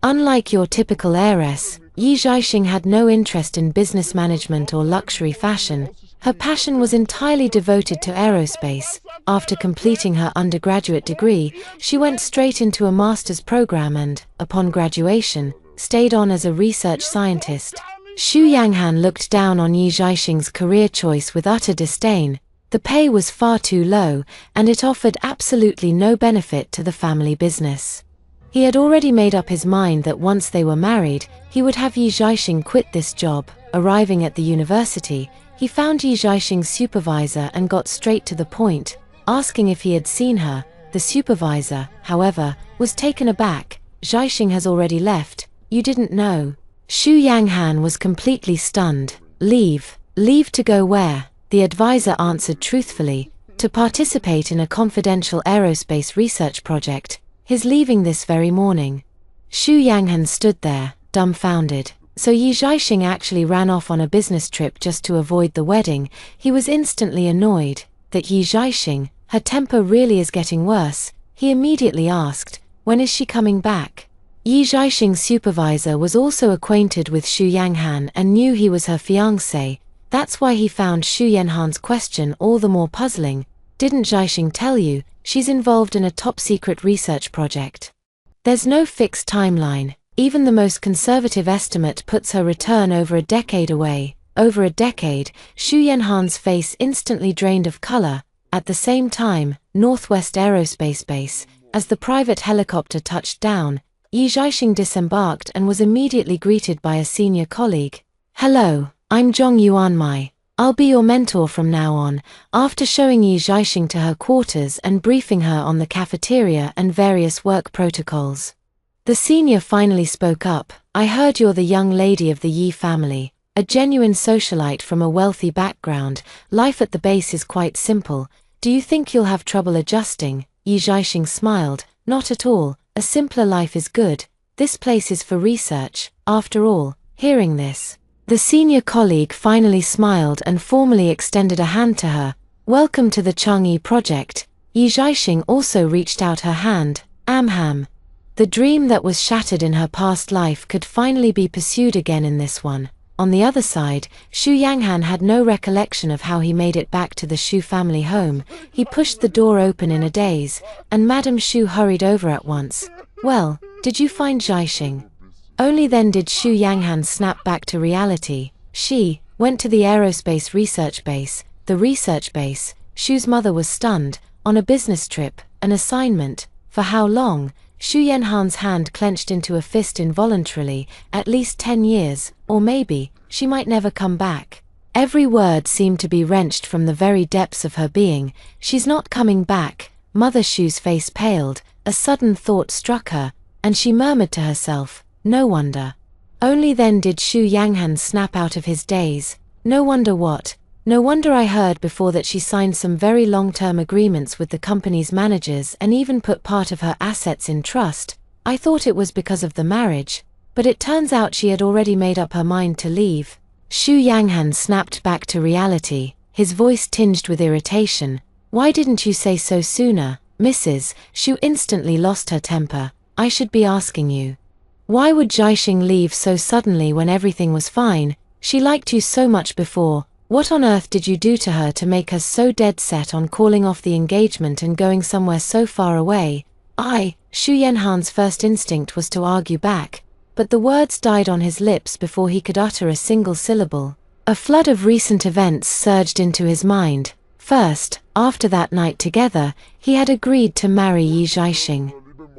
Unlike your typical heiress, Yi Zhaixing had no interest in business management or luxury fashion. Her passion was entirely devoted to aerospace. After completing her undergraduate degree, she went straight into a master's program and, upon graduation, stayed on as a research scientist. Xu Yanghan looked down on Yi Zhaixing's career choice with utter disdain. The pay was far too low, and it offered absolutely no benefit to the family business. He had already made up his mind that once they were married, he would have Yi Zhaixing quit this job. Arriving at the university, he found Yi Zhaixing's supervisor and got straight to the point, asking if he had seen her. The supervisor, however, was taken aback. "Zhaixing has already left. You didn't know?" Xu Yanghan was completely stunned. "Leave? Leave to go where?" The advisor answered truthfully. "To participate in a confidential aerospace research project. He's leaving this very morning." Xu Yanghan stood there, dumbfounded. So Yi Zhaixing actually ran off on a business trip just to avoid the wedding. He was instantly annoyed that Yi Zhaixing, her temper really is getting worse. He immediately asked, "When is she coming back?" Yi Zhaixing's supervisor was also acquainted with Xu Yanghan and knew he was her fiancé. That's why he found Xu Yanhan's question all the more puzzling. Didn't Zhaixing tell you, she's involved in a top-secret research project? There's no fixed timeline. Even the most conservative estimate puts her return over a decade away. Over a decade, Xu Yanhan's face instantly drained of color. At the same time, Northwest Aerospace Base, as the private helicopter touched down, Yi Zhaixing disembarked and was immediately greeted by a senior colleague. "Hello, I'm Zhong Yuanmai. I'll be your mentor from now on." After showing Yi Zhaixing to her quarters and briefing her on the cafeteria and various work protocols, the senior finally spoke up. "I heard you're the young lady of the Yi family, a genuine socialite from a wealthy background. Life at the base is quite simple. Do you think you'll have trouble adjusting?" Yi Zhaixing smiled. "Not at all. A simpler life is good. This place is for research, after all." Hearing this, the senior colleague finally smiled and formally extended a hand to her. "Welcome to the Chang'e project." Yi Zhaixing also reached out her hand. Amham. The dream that was shattered in her past life could finally be pursued again in this one. On the other side, Xu Yanghan had no recollection of how he made it back to the Xu family home. He pushed the door open in a daze, and Madame Xu hurried over at once. "Well, did you find Zhaixing?" Only then did Xu Yanghan snap back to reality. She went to the aerospace research base. The research base. Xu's mother was stunned. On a business trip, an assignment. For how long? Xu Yanhan's hand clenched into a fist involuntarily. At least 10 years, or maybe, she might never come back. Every word seemed to be wrenched from the very depths of her being. "She's not coming back." Mother Xu's face paled. A sudden thought struck her, and she murmured to herself, "No wonder." Only then did Xu Yanghan snap out of his daze. "No wonder what? No wonder I heard before that she signed some very long-term agreements with the company's managers and even put part of her assets in trust. I thought it was because of the marriage, but it turns out she had already made up her mind to leave." Xu Yanghan snapped back to reality, his voice tinged with irritation. "Why didn't you say so sooner, Mrs. Xu?" Instantly lost her temper. "I should be asking you. Why would Zhaixing leave so suddenly when everything was fine? She liked you so much before. What on earth did you do to her to make her so dead set on calling off the engagement and going somewhere so far away?" Xu Yanhan's first instinct was to argue back, but the words died on his lips before he could utter a single syllable. A flood of recent events surged into his mind. First, after that night together, he had agreed to marry Yi Zhaixing,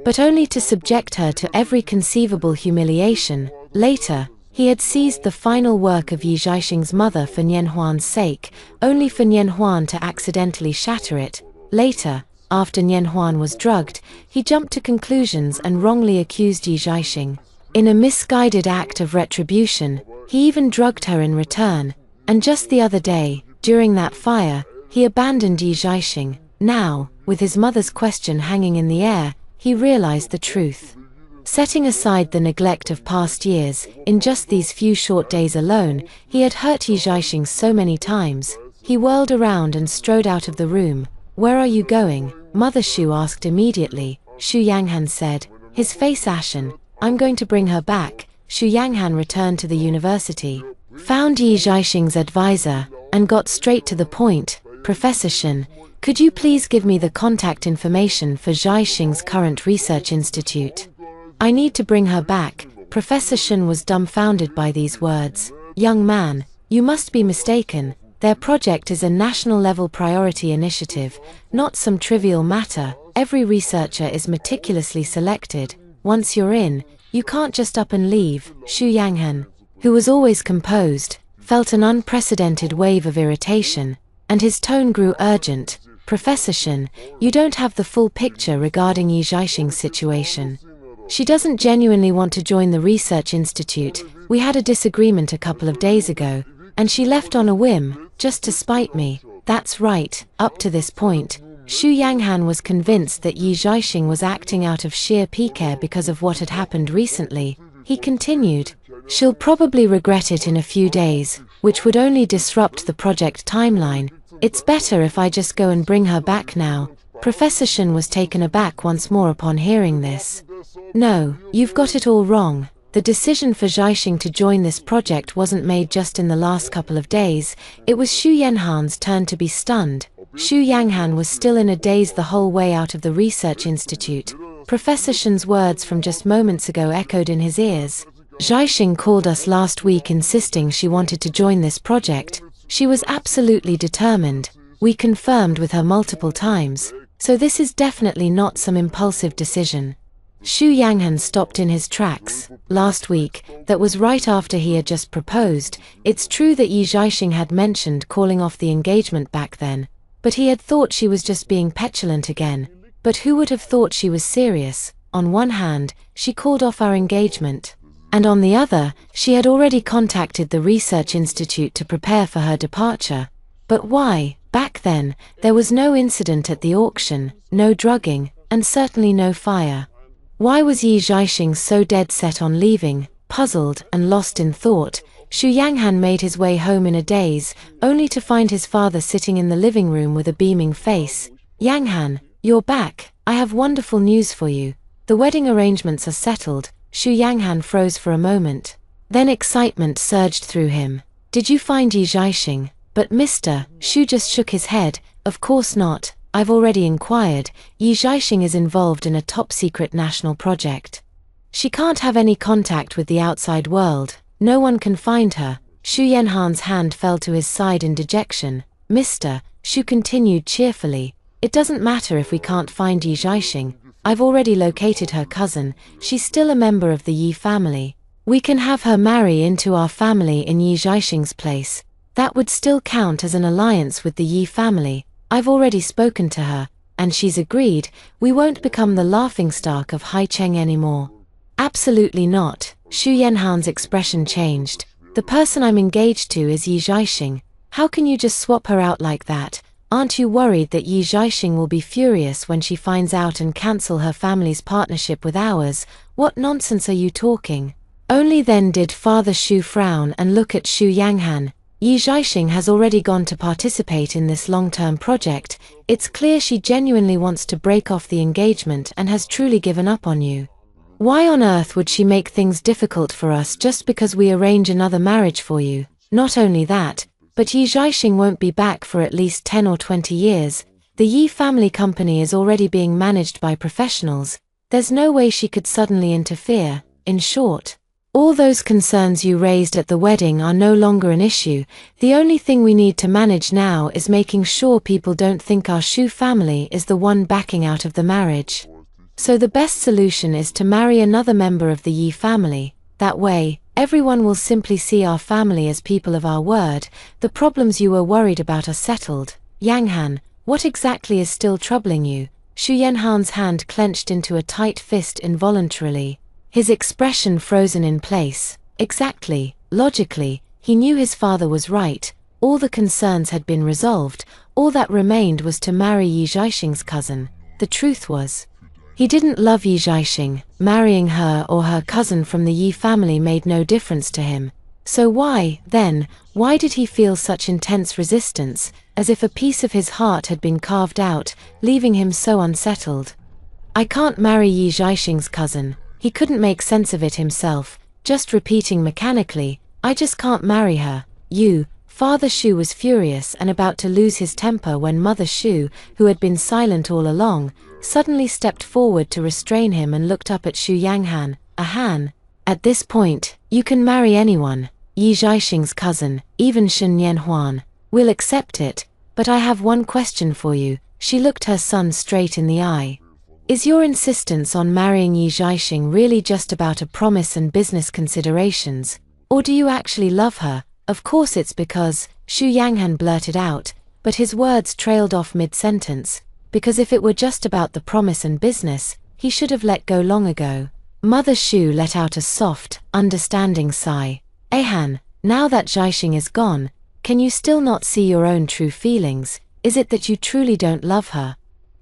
but only to subject her to every conceivable humiliation. Later, he had seized the final work of Yi Zhaixing's mother for Nian Huan's sake, only for Nian Huan to accidentally shatter it. Later, after Nian Huan was drugged, he jumped to conclusions and wrongly accused Yi Zhaixing. In a misguided act of retribution, he even drugged her in return. And just the other day, during that fire, he abandoned Yi Zhaixing. Now, with his mother's question hanging in the air, he realized the truth. Setting aside the neglect of past years, in just these few short days alone, he had hurt Yi Zhaixing so many times. He whirled around and strode out of the room. "Where are you going?" Mother Xu asked immediately. Xu Yanghan said, his face ashen. "I'm going to bring her back." Xu Yanghan returned to the university, found Yi Zhaixing's advisor, and got straight to the point. "Professor Shen, could you please give me the contact information for Zhaixing's current research institute? I need to bring her back." Professor Shen was dumbfounded by these words. "Young man, you must be mistaken. Their project is a national-level priority initiative, not some trivial matter. Every researcher is meticulously selected. Once you're in, you can't just up and leave." Xu Yanghan, who was always composed, felt an unprecedented wave of irritation, and his tone grew urgent. "Professor Shen, you don't have the full picture regarding Yi Zhaixing's situation. She doesn't genuinely want to join the research institute. We had a disagreement a couple of days ago, and she left on a whim, just to spite me." That's right. Up to this point, Xu Yanghan was convinced that Yi Zhaixing was acting out of sheer pique because of what had happened recently. He continued, "She'll probably regret it in a few days, which would only disrupt the project timeline. It's better if I just go and bring her back now." Professor Shen was taken aback once more upon hearing this. No, you've got it all wrong. The decision for Zhaixing to join this project wasn't made just in the last couple of days. It was Xu Yanhan's turn to be stunned. Xu Yanghan was still in a daze the whole way out of the research institute. Professor Shen's words from just moments ago echoed in his ears. Zhaixing called us last week insisting she wanted to join this project. She was absolutely determined. We confirmed with her multiple times. So this is definitely not some impulsive decision. Xu Yanghan stopped in his tracks. Last week, that was right after he had just proposed. It's true that Yi Zhaixing had mentioned calling off the engagement back then, but he had thought she was just being petulant again. But who would have thought she was serious? On one hand, she called off our engagement, and on the other, she had already contacted the research institute to prepare for her departure. But why? Back then, there was no incident at the auction, no drugging, and certainly no fire. Why was Yi Zhaixing so dead set on leaving? Puzzled and lost in thought, Xu Yanghan made his way home in a daze, only to find his father sitting in the living room with a beaming face. Yanghan, you're back. I have wonderful news for you. The wedding arrangements are settled. Xu Yanghan froze for a moment. Then excitement surged through him. Did you find Yi Zhaixing? But Mr. Xu just shook his head. Of course not. I've already inquired. Yi Zhaixing is involved in a top-secret national project. She can't have any contact with the outside world. No one can find her. Xu Yanhan's hand fell to his side in dejection. Mr. Xu continued cheerfully. It doesn't matter if we can't find Yi Zhaixing. I've already located her cousin. She's still a member of the Yi family. We can have her marry into our family in Yi Zhaixing's place. That would still count as an alliance with the Yi family. I've already spoken to her, and she's agreed. We won't become the laughingstock of Haicheng anymore. Absolutely not. Xu Yanhan's expression changed. The person I'm engaged to is Yi Zhaixing. How can you just swap her out like that? Aren't you worried that Yi Zhaixing will be furious when she finds out and cancel her family's partnership with ours? What nonsense are you talking? Only then did Father Xu frown and look at Xu Yanghan. Yi Zhaixing has already gone to participate in this long-term project. It's clear she genuinely wants to break off the engagement and has truly given up on you. Why on earth would she make things difficult for us just because we arrange another marriage for you? Not only that, but Yi Zhaixing won't be back for at least 10 or 20 years. The Yi family company is already being managed by professionals. There's no way she could suddenly interfere. In short, all those concerns you raised at the wedding are no longer an issue. The only thing we need to manage now is making sure people don't think our Xu family is the one backing out of the marriage. So the best solution is to marry another member of the Yi family. That way, everyone will simply see our family as people of our word. The problems you were worried about are settled. Yanghan, what exactly is still troubling you? Xu Yanhan's hand clenched into a tight fist involuntarily. His expression frozen in place. Exactly, logically, he knew his father was right. All the concerns had been resolved. All that remained was to marry Yi Zhaixing's cousin. The truth was, he didn't love Yi Zhaixing. Marrying her or her cousin from the Yi family made no difference to him. So why, then, why did he feel such intense resistance, as if a piece of his heart had been carved out, leaving him so unsettled? I can't marry Yi Zhaixing's cousin. He couldn't make sense of it himself, just repeating mechanically, I just can't marry her. Father Xu was furious and about to lose his temper when Mother Xu, who had been silent all along, suddenly stepped forward to restrain him and looked up at Xu Yanghan. A Han. At this point, you can marry anyone. Yi Zhaixing's cousin, even Shen Yanhuan. We'll accept it, but I have one question for you. She looked her son straight in the eye. Is your insistence on marrying Yi Zhaixing really just about a promise and business considerations? Or do you actually love her? Of course it's because, Xu Yanghan blurted out, but his words trailed off mid-sentence, because if it were just about the promise and business, he should have let go long ago. Mother Xu let out a soft, understanding sigh. Han, now that Zhaixing is gone, can you still not see your own true feelings? Is it that you truly don't love her?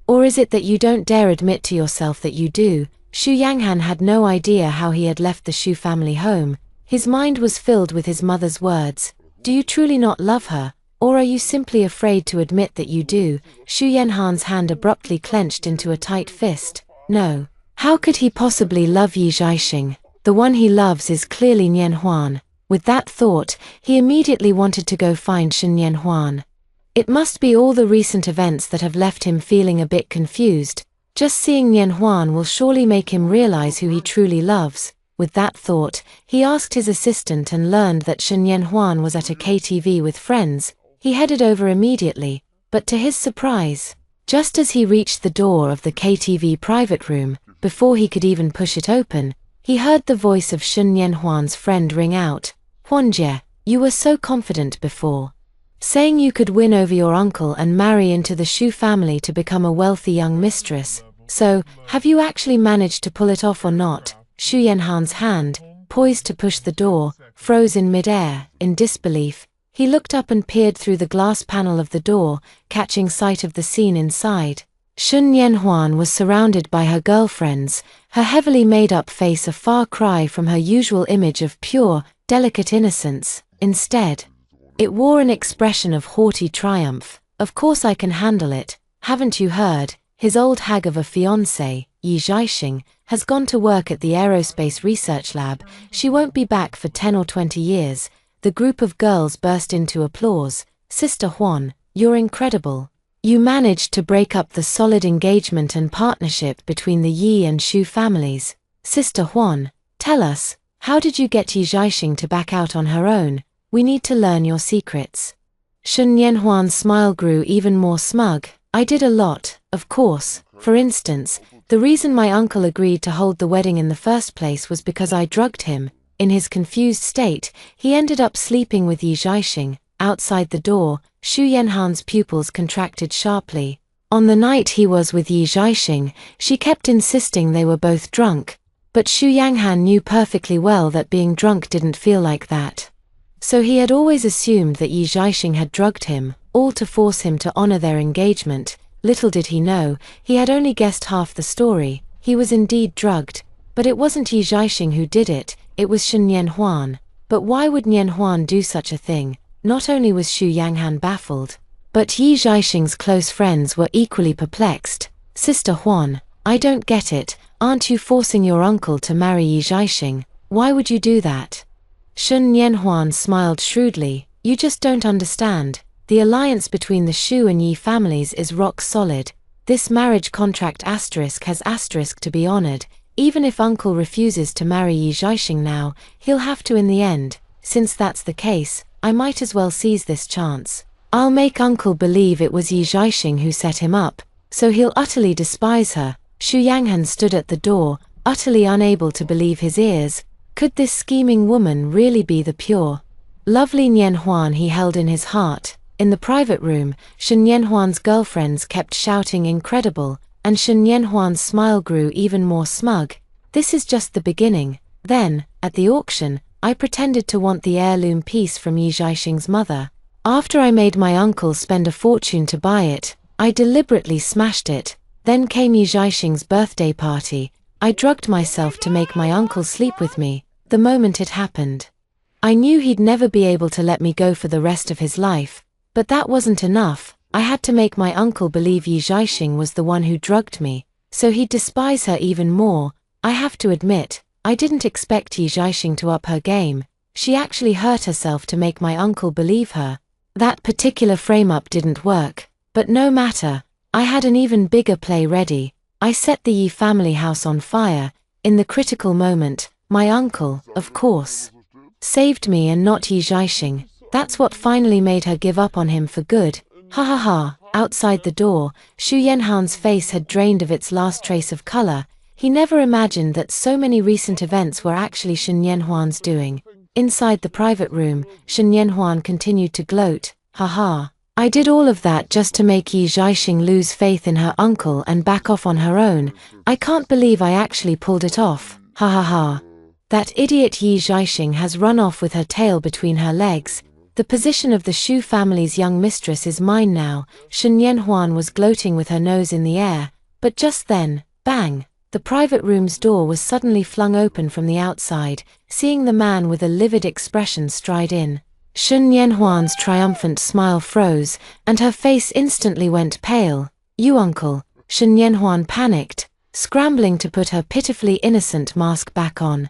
Or is it that you don't dare admit to yourself that you do? Xu Yanghan had no idea how he had left the Xu family home. His mind was filled with his mother's words. Do you truly not love her? Or are you simply afraid to admit that you do? Xu Yanhan's hand abruptly clenched into a tight fist. No. How could he possibly love Yi Zhaixing? The one he loves is clearly Nian Huan. With that thought, he immediately wanted to go find Shen Nian Huan. It must be all the recent events that have left him feeling a bit confused. Just seeing Nian Huan will surely make him realize who he truly loves. With that thought, he asked his assistant and learned that Shen Nian Huan was at a KTV with friends. He headed over immediately, but to his surprise, just as he reached the door of the KTV private room, before he could even push it open, he heard the voice of Shen Nian Huan's friend ring out, "Huanjie, you were so confident before, saying you could win over your uncle and marry into the Shu family to become a wealthy young mistress. So, have you actually managed to pull it off or not?" Xu Yanhan's hand, poised to push the door, froze in midair. In disbelief, he looked up and peered through the glass panel of the door, catching sight of the scene inside. Shen Nian Huan was surrounded by her girlfriends, her heavily made-up face a far cry from her usual image of pure, delicate innocence. Instead, it wore an expression of haughty triumph. "Of course I can handle it, haven't you heard? His old hag of a fiancé, Yi Zhaixing, has gone to work at the aerospace research lab. She won't be back for 10 or 20 years. The group of girls burst into applause. "Sister Huan, you're incredible. You managed to break up the solid engagement and partnership between the Yi and Shu families. Sister Huan, tell us, how did you get Yi Zhaixing to back out on her own? We need to learn your secrets." Shen Nian Huan's smile grew even more smug. "I did a lot, of course. For instance, the reason my uncle agreed to hold the wedding in the first place was because I drugged him. In his confused state, he ended up sleeping with Yi Zhaixing." Outside the door, Xu Yanhan's pupils contracted sharply. On the night he was with Yi Zhaixing, she kept insisting they were both drunk, but Xu Yanghan knew perfectly well that being drunk didn't feel like that. So he had always assumed that Yi Zhaixing had drugged him, all to force him to honor their engagement. Little did he know, he had only guessed half the story. He was indeed drugged, but it wasn't Yi Zhaixing who did it, it was Shen Nian Huan. But why would Nian Huan do such a thing? Not only was Xu Yanghan baffled, but Yi Zhaixing's close friends were equally perplexed. "Sister Huan, I don't get it, aren't you forcing your uncle to marry Yi Zhaixing? Why would you do that?" Shen Nian Huan smiled shrewdly. "You just don't understand. The alliance between the Shu and Yi families is rock solid. This marriage contract has asterisk to be honored. Even if uncle refuses to marry Yi Zhaixing now, he'll have to in the end. Since that's the case, I might as well seize this chance. I'll make uncle believe it was Yi Zhaixing who set him up, so he'll utterly despise her." Xu Yanghan stood at the door, utterly unable to believe his ears. Could this scheming woman really be the pure, lovely Nian Huan he held in his heart? In the private room, Shen Nian Huan's girlfriends kept shouting incredible, and Shen Nian Huan's smile grew even more smug. "This is just the beginning. Then, at the auction, I pretended to want the heirloom piece from Yi Zhaixing's mother. After I made my uncle spend a fortune to buy it, I deliberately smashed it. Then came Yi Zhaixing's birthday party. I drugged myself to make my uncle sleep with me. The moment it happened, I knew he'd never be able to let me go for the rest of his life. But that wasn't enough. I had to make my uncle believe Yi Zhaixing was the one who drugged me, so he'd despise her even more. I have to admit, I didn't expect Yi Zhaixing to up her game. She actually hurt herself to make my uncle believe her. That particular frame-up didn't work, but no matter. I had an even bigger play ready. I set the Yi family house on fire. In the critical moment, my uncle, of course, saved me and not Yi Zhaixing. That's what finally made her give up on him for good." Ha ha ha. Outside the door, Xu Yanhan's face had drained of its last trace of color. He never imagined that so many recent events were actually Shen Nian Huan's doing. Inside the private room, Shen Nian Huan continued to gloat. "Haha. I did all of that just to make Yi Zhaixing lose faith in her uncle and back off on her own. I can't believe I actually pulled it off. Ha ha ha. That idiot Yi Zhaixing has run off with her tail between her legs. The position of the Shu family's young mistress is mine now." Shen Nian Huan was gloating with her nose in the air, but just then, bang! The private room's door was suddenly flung open from the outside, seeing the man with a livid expression stride in. Shen Nian Huan's triumphant smile froze, and her face instantly went pale. "You uncle." Shen Nian Huan panicked. scrambling to put her pitifully innocent mask back on.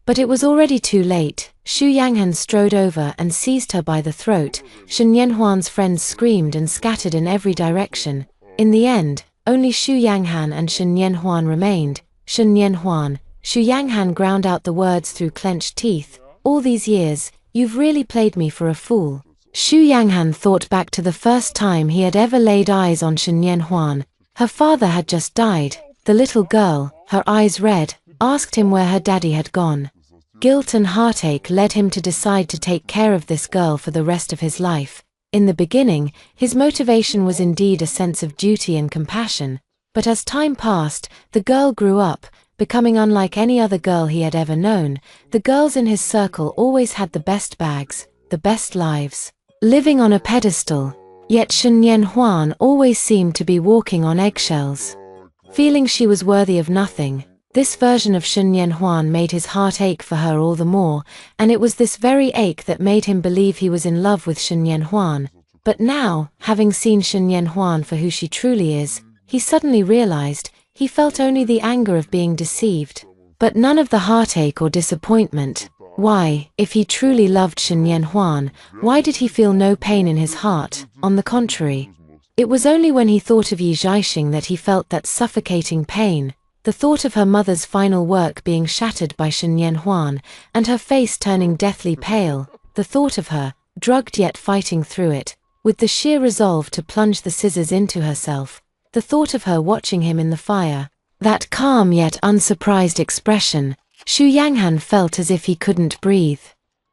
But it was already too late. Xu Yanghan strode over and seized her by the throat. Shen Yanhuan's friends screamed and scattered in every direction. In the end, only Xu Yanghan and Shen Yanhuan remained. Shen Yanhuan, Xu Yanghan ground out the words through clenched teeth. All these years, you've really played me for a fool. Xu Yanghan thought back to the first time he had ever laid eyes on Shen Yanhuan. Her father had just died. The little girl, her eyes red, asked him where her daddy had gone. Guilt and heartache led him to decide to take care of this girl for the rest of his life. In the beginning, his motivation was indeed a sense of duty and compassion, but as time passed, the girl grew up, becoming unlike any other girl he had ever known. The girls in his circle always had the best bags, the best lives, living on a pedestal, yet Shen Yanhuan always seemed to be walking on eggshells. Feeling she was worthy of nothing, this version of Shen Yanhuan made his heart ache for her all the more, and it was this very ache that made him believe he was in love with Shen Yanhuan. But now, having seen Shen Yanhuan for who she truly is, he suddenly realized he felt only the anger of being deceived, but none of the heartache or disappointment. Why, if he truly loved Shen Yanhuan, why did he feel no pain in his heart? On the contrary, it was only when he thought of Yi Zhaixing that he felt that suffocating pain. The thought of her mother's final work being shattered by Shen Yanhuan, and her face turning deathly pale, the thought of her, drugged yet fighting through it, with the sheer resolve to plunge the scissors into herself, the thought of her watching him in the fire, that calm yet unsurprised expression, Xu Yanghan felt as if he couldn't breathe.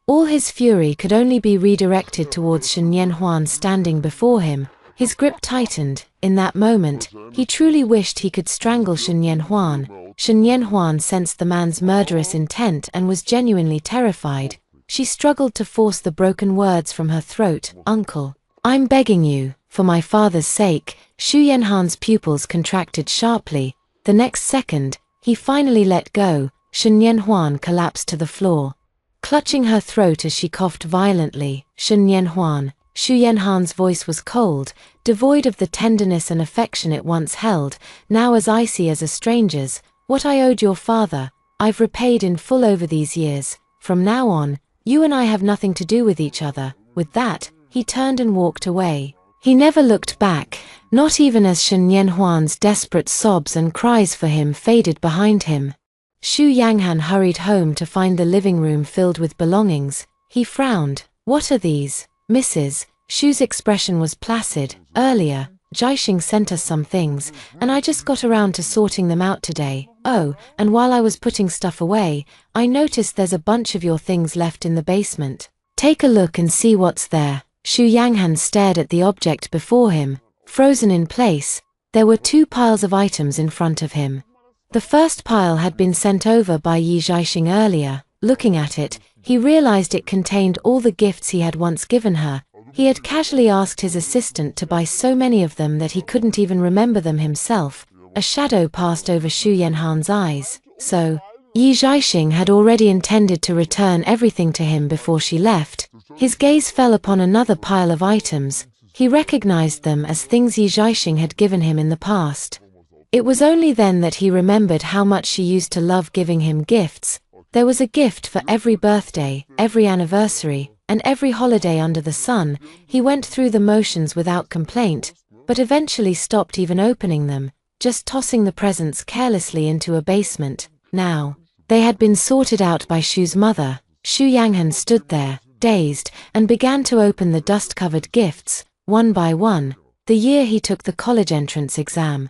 All his fury could only be redirected towards Shen Yanhuan standing before him. His grip tightened. In that moment, he truly wished he could strangle Shen Yanhuan. Shen Yanhuan sensed the man's murderous intent and was genuinely terrified. She struggled to force the broken words from her throat. "Uncle, I'm begging you, for my father's sake." Xu Yanhan's pupils contracted sharply. The next second, he finally let go. Shen Yanhuan collapsed to the floor, clutching her throat as she coughed violently. "Shen Yanhuan." Xu Yanhan's voice was cold, devoid of the tenderness and affection it once held, now as icy as a stranger's. "What I owed your father, I've repaid in full over these years. From now on, you and I have nothing to do with each other." With that, he turned and walked away. He never looked back, not even as Shen Yanhuan's desperate sobs and cries for him faded behind him. Xu Yanghan hurried home to find the living room filled with belongings. He frowned. "What are these, Mrs.?" Xu's expression was placid. "Earlier, Zhaixing sent us some things, and I just got around to sorting them out today. Oh, and while I was putting stuff away, I noticed there's a bunch of your things left in the basement. Take a look and see what's there." Xu Yanghan stared at the object before him. Frozen in place, there were two piles of items in front of him. The first pile had been sent over by Yi Zhaixing earlier. Looking at it, he realized it contained all the gifts he had once given her. He had casually asked his assistant to buy so many of them that he couldn't even remember them himself. A shadow passed over Xu Yanhan's eyes. So, Yi Zhaixing had already intended to return everything to him before she left. His gaze fell upon another pile of items. He recognized them as things Yi Zhaixing had given him in the past. It was only then that he remembered how much she used to love giving him gifts. There was a gift for every birthday, every anniversary, and every holiday under the sun. He went through the motions without complaint, but eventually stopped even opening them, just tossing the presents carelessly into a basement. Now, they had been sorted out by Xu's mother. Xu Yanghan stood there, dazed, and began to open the dust-covered gifts, one by one. The year he took the college entrance exam,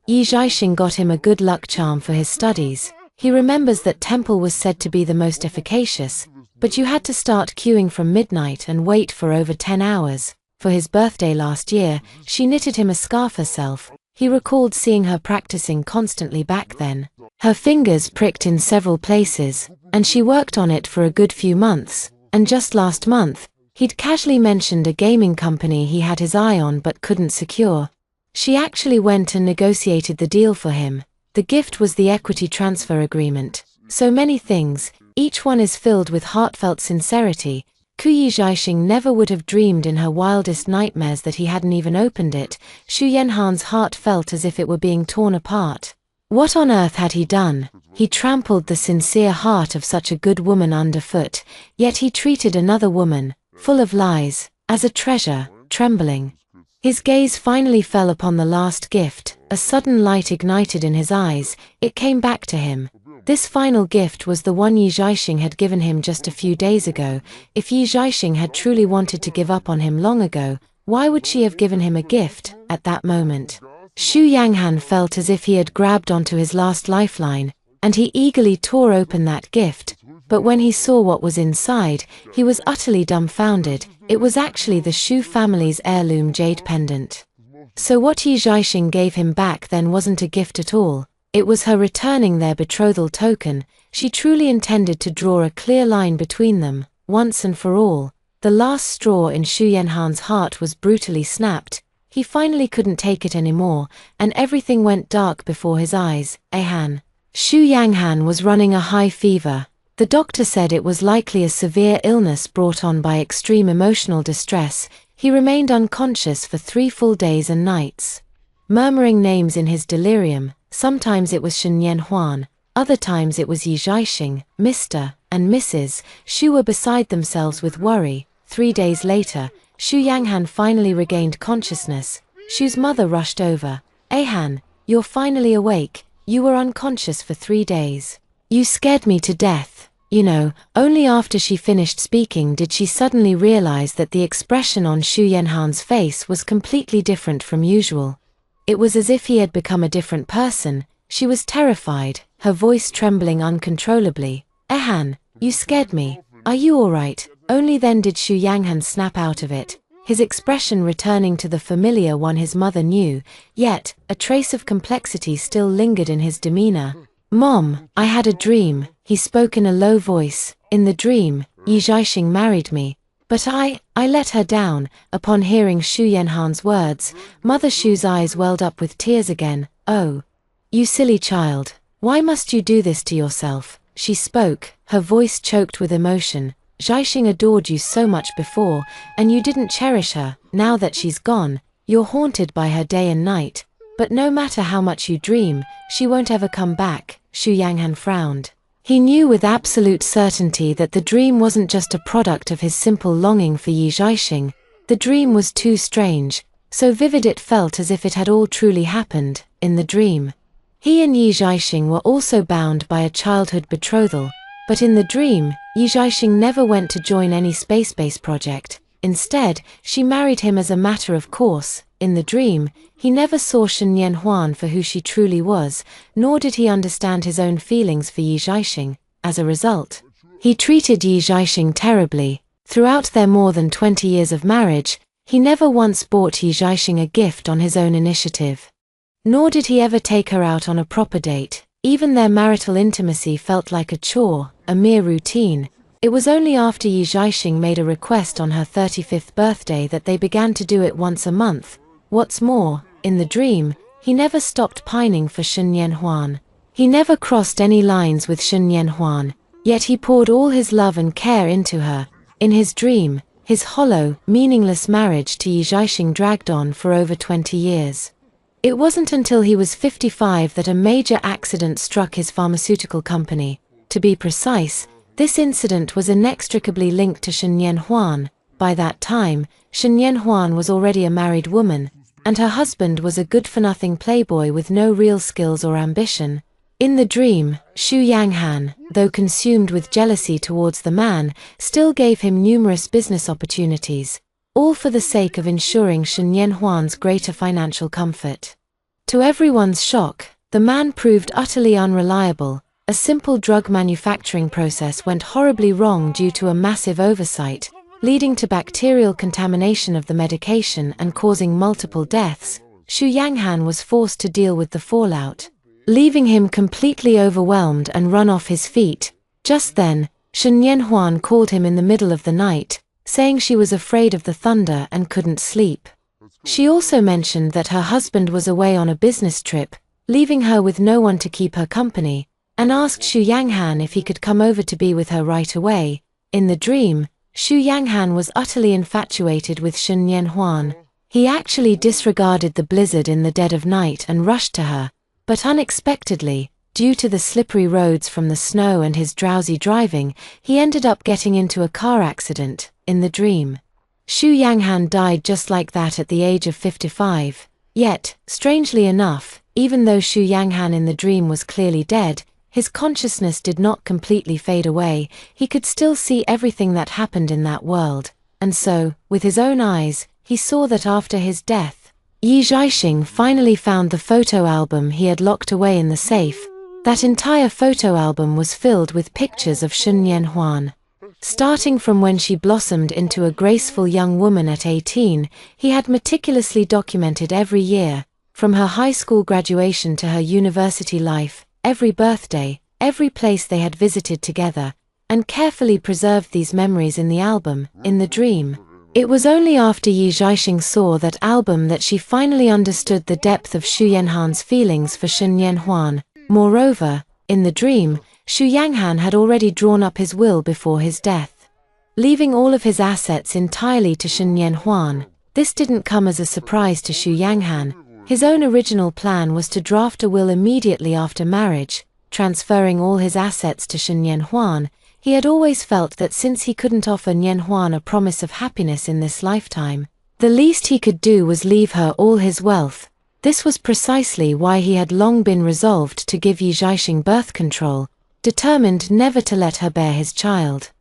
Yi Zhaixing got him a good luck charm for his studies. He remembers that temple was said to be the most efficacious, but you had to start queuing from midnight and wait for over 10 hours. For his birthday last year, she knitted him a scarf herself. He recalled seeing her practicing constantly back then. Her fingers pricked in several places, and she worked on it for a good few months. And just last month, he'd casually mentioned a gaming company he had his eye on but couldn't secure. She actually went and negotiated the deal for him. The gift was the equity transfer agreement. So many things, each one is filled with heartfelt sincerity. Yi Zhaixing never would have dreamed in her wildest nightmares that he hadn't even opened it. Xu Yanhan's heart felt as if it were being torn apart. What on earth had he done? He trampled the sincere heart of such a good woman underfoot, yet he treated another woman, full of lies, as a treasure, trembling. His gaze finally fell upon the last gift, a sudden light ignited in his eyes, it came back to him. This final gift was the one Yi Zhaixing had given him just a few days ago. If Yi Zhaixing had truly wanted to give up on him long ago, why would she have given him a gift at that moment? Xu Yanghan felt as if he had grabbed onto his last lifeline, and he eagerly tore open that gift, but when he saw what was inside, he was utterly dumbfounded. It was actually the Xu family's heirloom jade pendant. So what Yi Zhaixing gave him back then wasn't a gift at all, it was her returning their betrothal token. She truly intended to draw a clear line between them, once and for all. The last straw in Xu Yanhan's heart was brutally snapped. He finally couldn't take it anymore, and everything went dark before his eyes. Ahan. Xu Yanghan was running a high fever. The doctor said it was likely a severe illness brought on by extreme emotional distress. He remained unconscious for 3 full days and nights. Murmuring names in his delirium, sometimes it was Shen Yanhuan, other times it was Yi Zhaixing, Mr. and Mrs. Xu were beside themselves with worry. 3 days later, Xu Yanghan finally regained consciousness. Xu's mother rushed over. Ahan, you're finally awake. You were unconscious for 3 days. You scared me to death. You know, only after she finished speaking did she suddenly realize that the expression on Xu Yanhan's face was completely different from usual. It was as if he had become a different person. She was terrified, her voice trembling uncontrollably. Ahan, you scared me. Are you all right? Only then did Xu Yanghan snap out of it, his expression returning to the familiar one his mother knew, yet a trace of complexity still lingered in his demeanor. Mom, I had a dream, he spoke in a low voice. In the dream, Yi Zhaixing married me. But I let her down. Upon hearing Xu Yanhan's words, Mother Xu's eyes welled up with tears again. Oh, you silly child. Why must you do this to yourself? She spoke, her voice choked with emotion. Zhaixing adored you so much before, and you didn't cherish her. Now that she's gone, you're haunted by her day and night. But no matter how much you dream, she won't ever come back. Xu Yanghan frowned. He knew with absolute certainty that the dream wasn't just a product of his simple longing for Yi Zhaixing. The dream was too strange, so vivid it felt as if it had all truly happened, in the dream. He and Yi Zhaixing were also bound by a childhood betrothal, but in the dream, Yi Zhaixing never went to join any space-based project. Instead, she married him as a matter of course. In the dream, he never saw Shen Yanhuan for who she truly was, nor did he understand his own feelings for Yi Zhaixing. As a result, he treated Yi Zhaixing terribly. Throughout their more than 20 years of marriage, he never once bought Yi Zhaixing a gift on his own initiative. Nor did he ever take her out on a proper date. Even their marital intimacy felt like a chore, a mere routine. It was only after Yi Zhaixing made a request on her 35th birthday that they began to do it once a month. What's more, in the dream, he never stopped pining for Shen Yanhuan. He never crossed any lines with Shen Yanhuan, yet he poured all his love and care into her. In his dream, his hollow, meaningless marriage to Yi Zhaixing dragged on for over 20 years. It wasn't until he was 55 that a major accident struck his pharmaceutical company. To be precise, this incident was inextricably linked to Shen Yanhuan. By that time, Shen Yanhuan was already a married woman, and her husband was a good-for-nothing playboy with no real skills or ambition. In the dream, Xu Yanghan, though consumed with jealousy towards the man, still gave him numerous business opportunities, all for the sake of ensuring Shen Yanhuan's greater financial comfort. To everyone's shock, the man proved utterly unreliable. A simple drug manufacturing process went horribly wrong due to a massive oversight, leading to bacterial contamination of the medication and causing multiple deaths. Xu Yanghan was forced to deal with the fallout, leaving him completely overwhelmed and run off his feet. Just then, Shen Yanhuan called him in the middle of the night, saying she was afraid of the thunder and couldn't sleep. She also mentioned that her husband was away on a business trip, leaving her with no one to keep her company, and asked Xu Yanghan if he could come over to be with her right away. In the dream, Xu Yanghan was utterly infatuated with Shen Yanhuan. He actually disregarded the blizzard in the dead of night and rushed to her. But unexpectedly, due to the slippery roads from the snow and his drowsy driving, he ended up getting into a car accident, in the dream. Xu Yanghan died just like that at the age of 55. Yet, strangely enough, even though Xu Yanghan in the dream was clearly dead, his consciousness did not completely fade away. He could still see everything that happened in that world. And so, with his own eyes, he saw that after his death, Yi Zhaixing finally found the photo album he had locked away in the safe. That entire photo album was filled with pictures of Shen Yanhuan. Starting from when she blossomed into a graceful young woman at 18, he had meticulously documented every year, from her high school graduation to her university life, every birthday, every place they had visited together, and carefully preserved these memories in the album, in the dream. It was only after Yi Zhaixing saw that album that she finally understood the depth of Xu Yanhan's feelings for Shen Yanhuan. Moreover, in the dream, Xu Yanghan had already drawn up his will before his death, leaving all of his assets entirely to Shen Yanhuan. This didn't come as a surprise to Xu Yanghan. His own original plan was to draft a will immediately after marriage, transferring all his assets to Shen Yanhuan. He had always felt that since he couldn't offer Yanhuan a promise of happiness in this lifetime, the least he could do was leave her all his wealth. This was precisely why he had long been resolved to give Yi Zhaixing birth control, determined never to let her bear his child.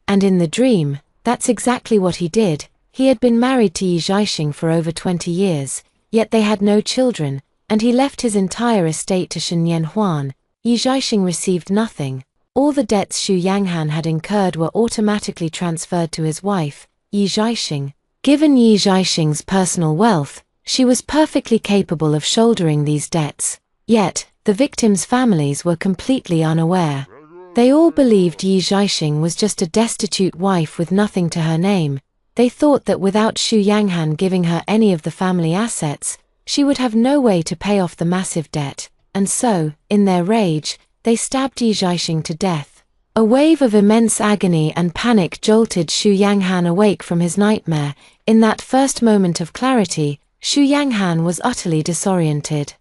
And in the dream, that's exactly what he did. He had been married to Yi Zhaixing for over 20 years, yet they had no children, and he left his entire estate to Shen Yanhuan. Yi Zhaixing received nothing. All the debts Xu Yanghan had incurred were automatically transferred to his wife, Yi Zhaixing. Given Yi Zhaixing's personal wealth, she was perfectly capable of shouldering these debts. Yet, the victims' families were completely unaware. They all believed Yi Zhaixing was just a destitute wife with nothing to her name. They thought that without Xu Yanghan giving her any of the family assets, she would have no way to pay off the massive debt, and so, in their rage, they stabbed Yi Zhaixing to death. A wave of immense agony and panic jolted Xu Yanghan awake from his nightmare. In that first moment of clarity, Xu Yanghan was utterly disoriented.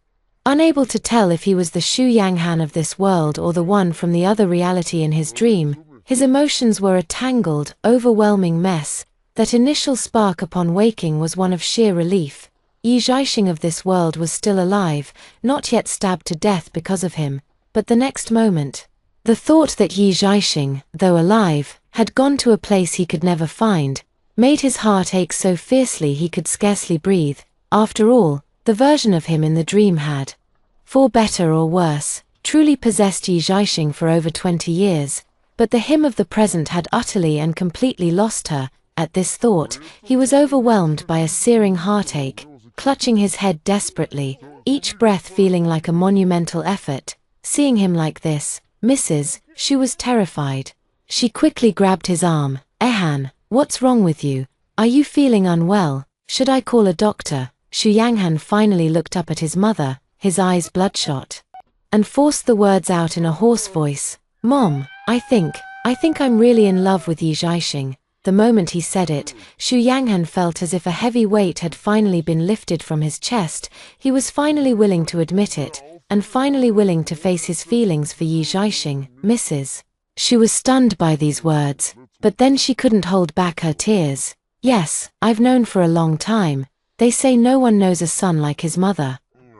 Unable to tell if he was the Xu Yanghan of this world or the one from the other reality in his dream, his emotions were a tangled, overwhelming mess. That initial spark upon waking was one of sheer relief. Yi Zhaixing of this world was still alive, not yet stabbed to death because of him, but the next moment, the thought that Yi Zhaixing, though alive, had gone to a place he could never find, made his heart ache so fiercely he could scarcely breathe. After all, the version of him in the dream had, for better or worse, truly possessed Yi Zhaixing for over 20 years, but the him of the present had utterly and completely lost her. At this thought, he was overwhelmed by a searing heartache, clutching his head desperately, each breath feeling like a monumental effort. Seeing him like this, Mrs. Xu was terrified. She quickly grabbed his arm. "Ehan, what's wrong with you? Are you feeling unwell? Should I call a doctor?" Xu Yanghan finally looked up at his mother, his eyes bloodshot, and forced the words out in a hoarse voice. "Mom, I think I'm really in love with Yi Zhaixing." The moment he said it, Xu Yanghan felt as if a heavy weight had finally been lifted from his chest. He was finally willing to admit it, and finally willing to face his feelings for Yi Zhaixing. Mrs. Xu was stunned by these words, but then she couldn't hold back her tears. "Yes, I've known for a long time. They say no one knows a son like his mother.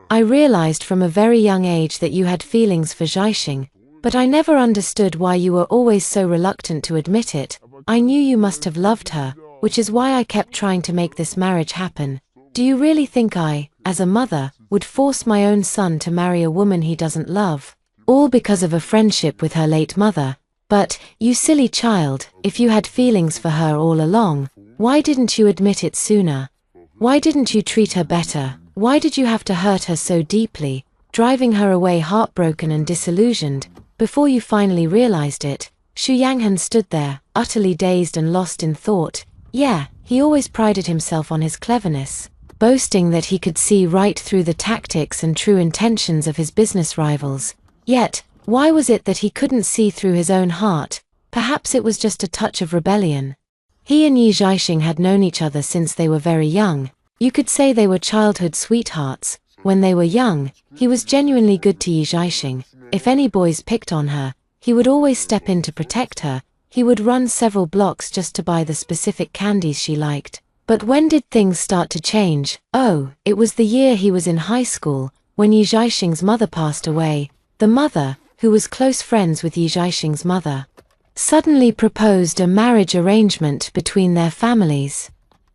I realized from a very young age that you had feelings for Zhaixing, but I never understood why you were always so reluctant to admit it. I knew you must have loved her, which is why I kept trying to make this marriage happen. Do you really think I, as a mother, would force my own son to marry a woman he doesn't love, all because of a friendship with her late mother? But, you silly child, if you had feelings for her all along, why didn't you admit it sooner? Why didn't you treat her better? Why did you have to hurt her so deeply, driving her away heartbroken and disillusioned, before you finally realized it?" Xu Yanghan stood there, utterly dazed and lost in thought. Yeah, he always prided himself on his cleverness, boasting that he could see right through the tactics and true intentions of his business rivals. Yet, why was it that he couldn't see through his own heart? Perhaps it was just a touch of rebellion. He and Yi Zhaixing had known each other since they were very young. You could say they were childhood sweethearts. When they were young, he was genuinely good to Yi Zhaixing. If any boys picked on her, he would always step in to protect her. He would run several blocks just to buy the specific candies she liked. But when did things start to change? Oh, it was the year he was in high school, when Yi Zhaixing's mother passed away. The mother, who was close friends with Yi Zhaixing's mother, suddenly proposed a marriage arrangement between their families,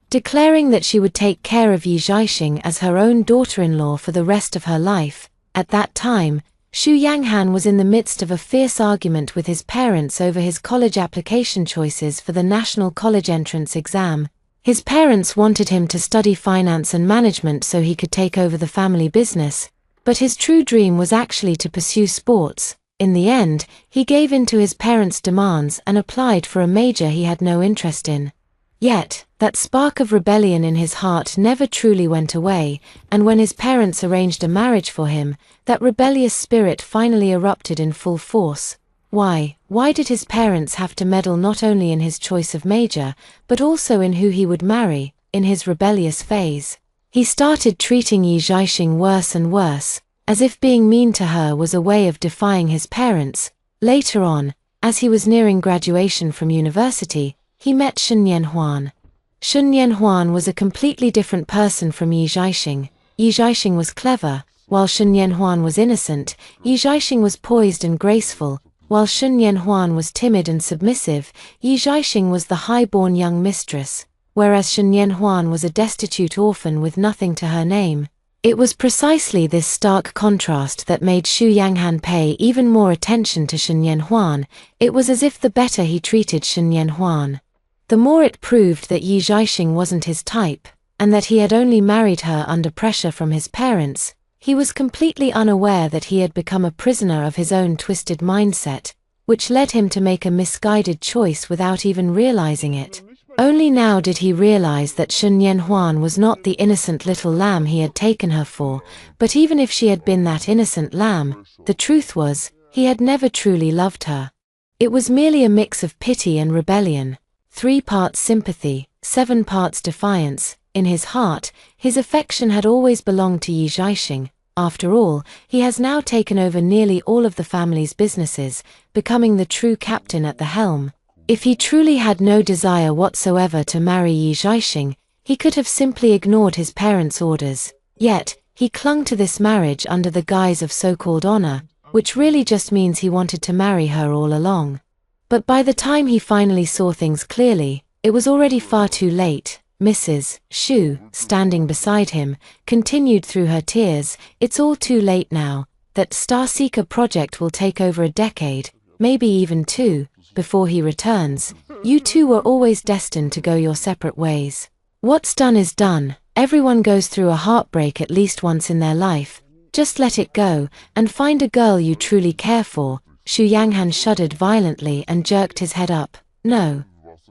declaring that she would take care of Yi Zhaixing as her own daughter-in-law for the rest of her life. At that time, Xu Yanghan was in the midst of a fierce argument with his parents over his college application choices for the National College Entrance Exam. His parents wanted him to study finance and management so he could take over the family business, but his true dream was actually to pursue sports. In the end, he gave in to his parents' demands and applied for a major he had no interest in. Yet, that spark of rebellion in his heart never truly went away, and when his parents arranged a marriage for him, that rebellious spirit finally erupted in full force. Why did his parents have to meddle not only in his choice of major, but also in who he would marry? In his rebellious phase, he started treating Yi Zhaixing worse and worse, as if being mean to her was a way of defying his parents. Later on, as he was nearing graduation from university, he met Shen Yanhuan. Shen Yanhuan was a completely different person from Yi Zhaixing. Yi Zhaixing was clever, while Shen Yanhuan was innocent. Yi Zhaixing was poised and graceful, while Shen Yanhuan was timid and submissive. Yi Zhaixing was the high-born young mistress, whereas Shen Yanhuan was a destitute orphan with nothing to her name. It was precisely this stark contrast that made Xu Yanghan pay even more attention to Shen Yanhuan. It was as if the better he treated Shen Yanhuan, the more it proved that Yi Zhaixing wasn't his type, and that he had only married her under pressure from his parents. He was completely unaware that he had become a prisoner of his own twisted mindset, which led him to make a misguided choice without even realizing it. Only now did he realize that Shen Yanhuan was not the innocent little lamb he had taken her for, but even if she had been that innocent lamb, the truth was, he had never truly loved her. It was merely a mix of pity and rebellion. 3 parts sympathy, 7 parts defiance. In his heart, his affection had always belonged to Yi Zhaixing. After all, he has now taken over nearly all of the family's businesses, becoming the true captain at the helm. If he truly had no desire whatsoever to marry Yi Zhaixing, he could have simply ignored his parents' orders. Yet, he clung to this marriage under the guise of so-called honor, which really just means he wanted to marry her all along. But by the time he finally saw things clearly, it was already far too late. Mrs. Xu, standing beside him, continued through her tears, "It's all too late now. That Starseeker project will take over a decade, maybe even 2, before he returns. You two were always destined to go your separate ways. What's done is done. Everyone goes through a heartbreak at least once in their life. Just let it go, and find a girl you truly care for." Xu Yanghan shuddered violently and jerked his head up. "No.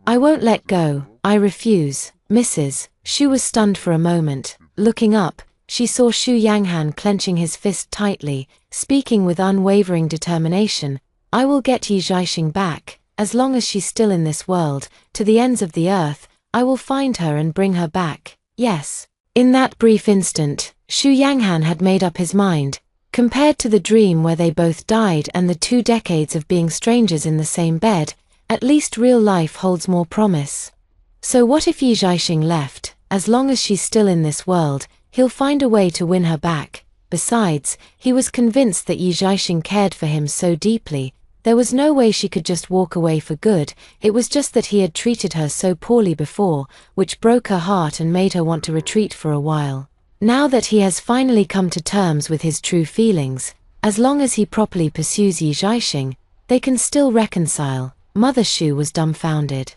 I won't let go. I refuse." Mrs. Xu was stunned for a moment. Looking up, she saw Xu Yanghan clenching his fist tightly, speaking with unwavering determination. "I will get Yi Zhaixing back, as long as she's still in this world, to the ends of the earth. I will find her and bring her back. Yes." In that brief instant, Xu Yanghan had made up his mind. Compared to the dream where they both died and the 2 decades of being strangers in the same bed, at least real life holds more promise. So what if Yi Zhaixing left? As long as she's still in this world, he'll find a way to win her back. Besides, he was convinced that Yi Zhaixing cared for him so deeply, there was no way she could just walk away for good. It was just that he had treated her so poorly before, which broke her heart and made her want to retreat for a while. Now that he has finally come to terms with his true feelings, as long as he properly pursues Yi Zhaixing, they can still reconcile. Mother Xu was dumbfounded.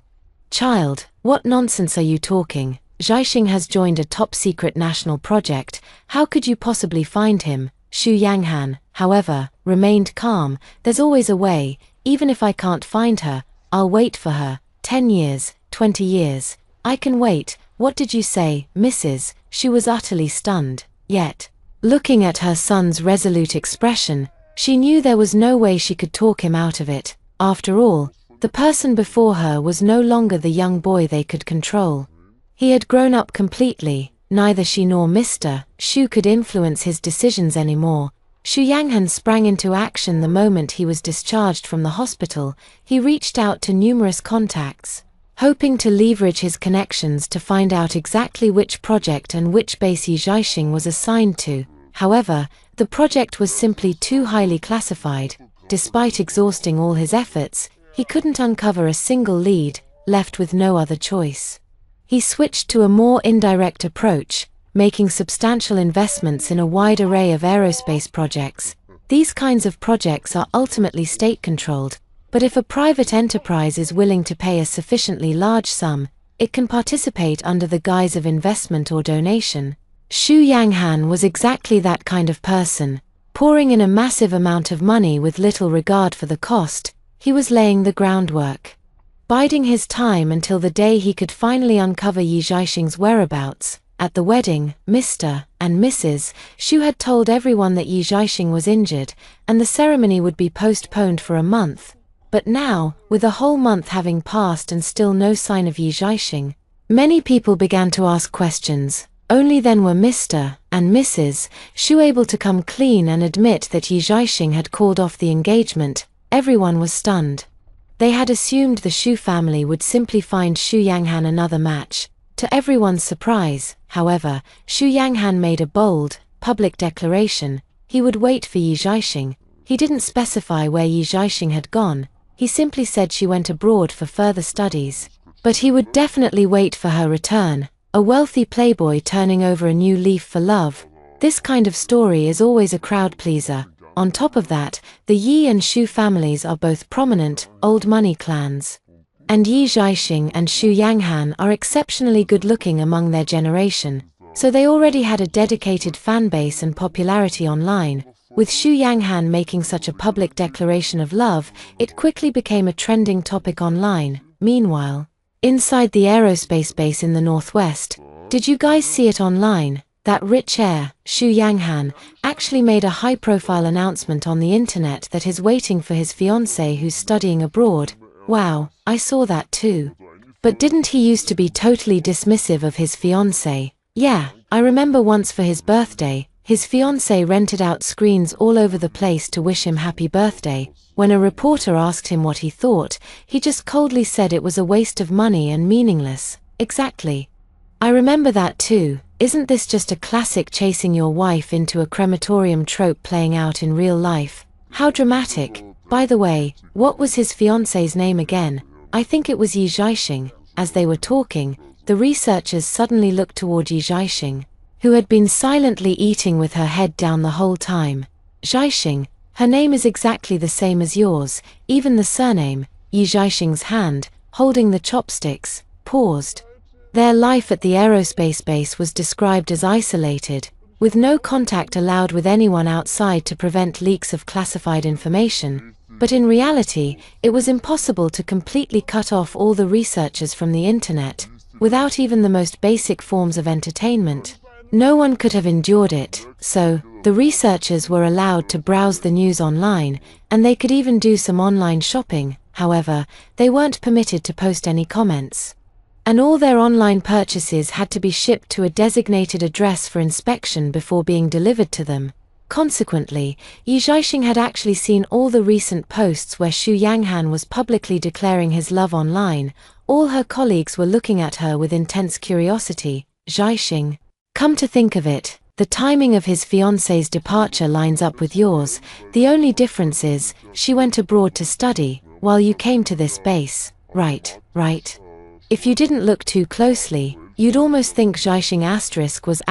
"Child, what nonsense are you talking? Zhaixing has joined a top-secret national project. How could you possibly find him?" Xu Yanghan, however, remained calm. "There's always a way. Even if I can't find her, I'll wait for her. 10 years, 20 years. I can wait." "What did you say, Mrs.?" She was utterly stunned. Yet, looking at her son's resolute expression, she knew there was no way she could talk him out of it. After all, the person before her was no longer the young boy they could control. He had grown up completely. neither she nor Mr. Shu could influence his decisions anymore. Xu Yanghan sprang into action the moment he was discharged from the hospital. He reached out to numerous contacts, hoping to leverage his connections to find out exactly which project and which base Yi Zhaixing was assigned to. However, the project was simply too highly classified. Despite exhausting all his efforts, he couldn't uncover a single lead, left with no other choice. He switched to a more indirect approach, making substantial investments in a wide array of aerospace projects. These kinds of projects are ultimately state-controlled, but if a private enterprise is willing to pay a sufficiently large sum, it can participate under the guise of investment or donation. Xu Yanghan was exactly that kind of person, pouring in a massive amount of money with little regard for the cost. He was laying the groundwork, biding his time until the day he could finally uncover Yi Zhaixing's whereabouts. At the wedding, Mr. and Mrs. Shu had told everyone that Yi Zhaixing was injured, and the ceremony would be postponed for a month. But now, with a whole month having passed and still no sign of Yi Zhaixing, many people began to ask questions. Only then were Mr. and Mrs. Shu able to come clean and admit that Yi Zhaixing had called off the engagement. Everyone was stunned. They had assumed the Shu family would simply find Xu Yanghan another match. To everyone's surprise, however, Xu Yanghan made a bold, public declaration. He would wait for Yi Zhaixing. He didn't specify where Yi Zhaixing had gone. He simply said she went abroad for further studies. But he would definitely wait for her return. A wealthy playboy turning over a new leaf for love. This kind of story is always a crowd pleaser. On top of that, the Yi and Shu families are both prominent, old money clans. And Yi Zhaixing and Xu Yanghan are exceptionally good-looking among their generation, so they already had a dedicated fan base and popularity online. With Xu Yanghan making such a public declaration of love, it quickly became a trending topic online. Meanwhile, inside the aerospace base in the northwest, did you guys see it online? That rich heir, Xu Yanghan, actually made a high-profile announcement on the internet that he's waiting for his fiancée who's studying abroad. Wow, I saw that too. But didn't he used to be totally dismissive of his fiancée? Yeah, I remember once for his birthday, his fiancée rented out screens all over the place to wish him happy birthday. When a reporter asked him what he thought, he just coldly said it was a waste of money and meaningless. Exactly. I remember that too. Isn't this just a classic chasing your wife into a crematorium trope playing out in real life? How dramatic. By the way, what was his fiancée's name again? I think it was Yi Zhaixing. As they were talking, the researchers suddenly looked toward Yi Zhaixing, who had been silently eating with her head down the whole time. Zhaixing, her name is exactly the same as yours, even the surname. Yi Zhaixing's hand, holding the chopsticks, paused. Their life at the aerospace base was described as isolated, with no contact allowed with anyone outside to prevent leaks of classified information. But in reality, it was impossible to completely cut off all the researchers from the internet, without even the most basic forms of entertainment. No one could have endured it, so the researchers were allowed to browse the news online, and they could even do some online shopping. However, they weren't permitted to post any comments. And all their online purchases had to be shipped to a designated address for inspection before being delivered to them. Consequently, Yi Zhaixing had actually seen all the recent posts where Xu Yanghan was publicly declaring his love online. All her colleagues were looking at her with intense curiosity. Zhaixing, come to think of it, the timing of his fiancée's departure lines up with yours. The only difference is, she went abroad to study, while you came to this base. Right. If you didn't look too closely, you'd almost think Zhaixing was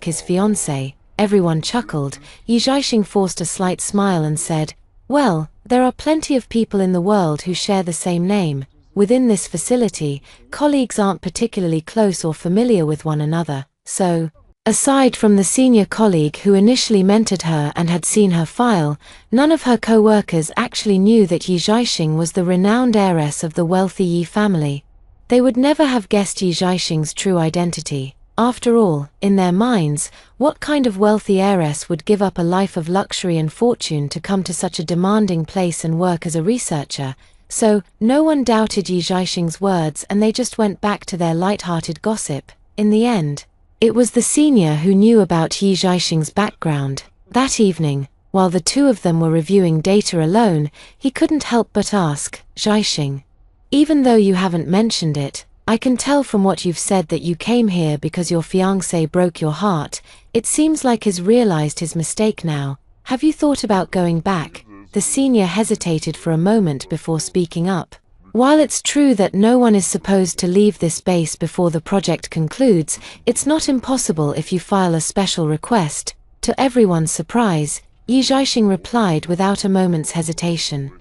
his fiancée. Everyone chuckled. Yi Zhaixing forced a slight smile and said, well, there are plenty of people in the world who share the same name. Within this facility, colleagues aren't particularly close or familiar with one another, so, aside from the senior colleague who initially mentored her and had seen her file, none of her co-workers actually knew that Yi Zhaixing was the renowned heiress of the wealthy Yi family. They would never have guessed Yi Zhaixing's true identity. After all, in their minds, what kind of wealthy heiress would give up a life of luxury and fortune to come to such a demanding place and work as a researcher? So, no one doubted Yi Zhaixing's words and they just went back to their light-hearted gossip. In the end, It was the senior who knew about Yi Zhaixing's background. That evening, while the two of them were reviewing data alone, he couldn't help but ask, "Zhaixing, even though you haven't mentioned it, I can tell from what you've said that you came here because your fiancé broke your heart. It seems like he's realized his mistake now. Have you thought about going back?" The senior hesitated for a moment before speaking up. "While it's true that no one is supposed to leave this base before the project concludes, it's not impossible if you file a special request." To everyone's surprise, Yi Zhaixing replied without a moment's hesitation.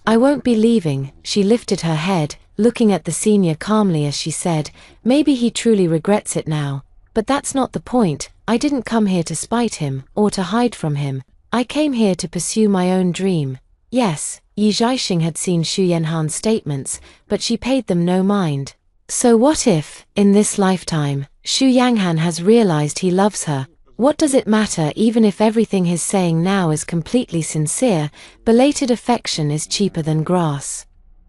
"I won't be leaving." She lifted her head, looking at the senior calmly as she said, "Maybe he truly regrets it now. But that's not the point. I didn't come here to spite him, or to hide from him. I came here to pursue my own dream." Yes, Yi Zhaixing had seen Xu Yanhan's statements, but she paid them no mind. So what if, in this lifetime, Xu Yanghan has realized he loves her? What does it matter even if everything he's saying now is completely sincere? Belated affection is cheaper than grass.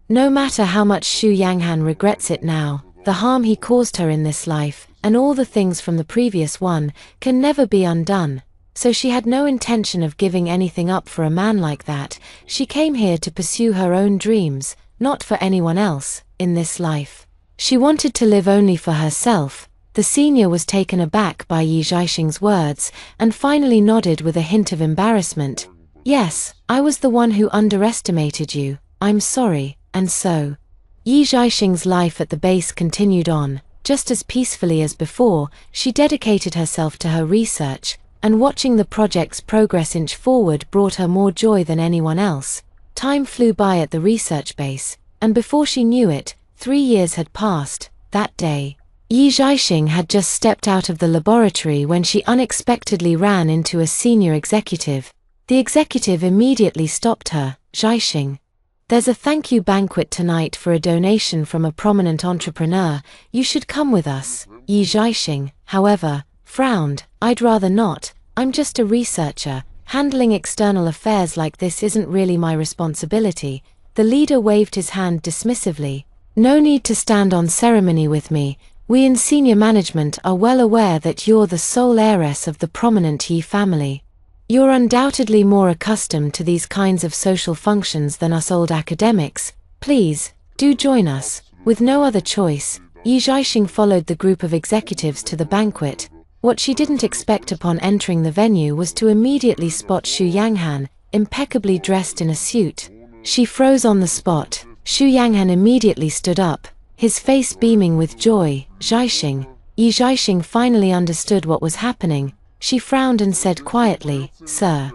No matter how much Xu Yanghan regrets it now, the harm he caused her in this life, and all the things from the previous one, can never be undone. So she had no intention of giving anything up for a man like that. She came here to pursue her own dreams, not for anyone else, in this life. She wanted to live only for herself. The senior was taken aback by Yi Zhaixing's words, and finally nodded with a hint of embarrassment. "Yes, I was the one who underestimated you. I'm sorry." And so, Yi Zhaixing's life at the base continued on. Just as peacefully as before, she dedicated herself to her research, and watching the project's progress inch forward brought her more joy than anyone else. Time flew by at the research base, and before she knew it, 3 years had passed. That day, Yi Zhaixing had just stepped out of the laboratory when she unexpectedly ran into a senior executive. The executive immediately stopped her. "Zhaixing, there's a thank you banquet tonight for a donation from a prominent entrepreneur. You should come with us." Yi Zhaixing, however, frowned. "I'd rather not. I'm just a researcher. Handling external affairs like this isn't really my responsibility." The leader waved his hand dismissively. "No need to stand on ceremony with me. We in senior management are well aware that you're the sole heiress of the prominent Yi family. You're undoubtedly more accustomed to these kinds of social functions than us old academics. Please, do join us." With no other choice, Yi Zhaixing followed the group of executives to the banquet. What she didn't expect upon entering the venue was to immediately spot Xu Yanghan, impeccably dressed in a suit. She froze on the spot. Xu Yanghan immediately stood up, his face beaming with joy. "Zhaixing." Yi Zhaixing finally understood what was happening. She frowned and said quietly, "Sir,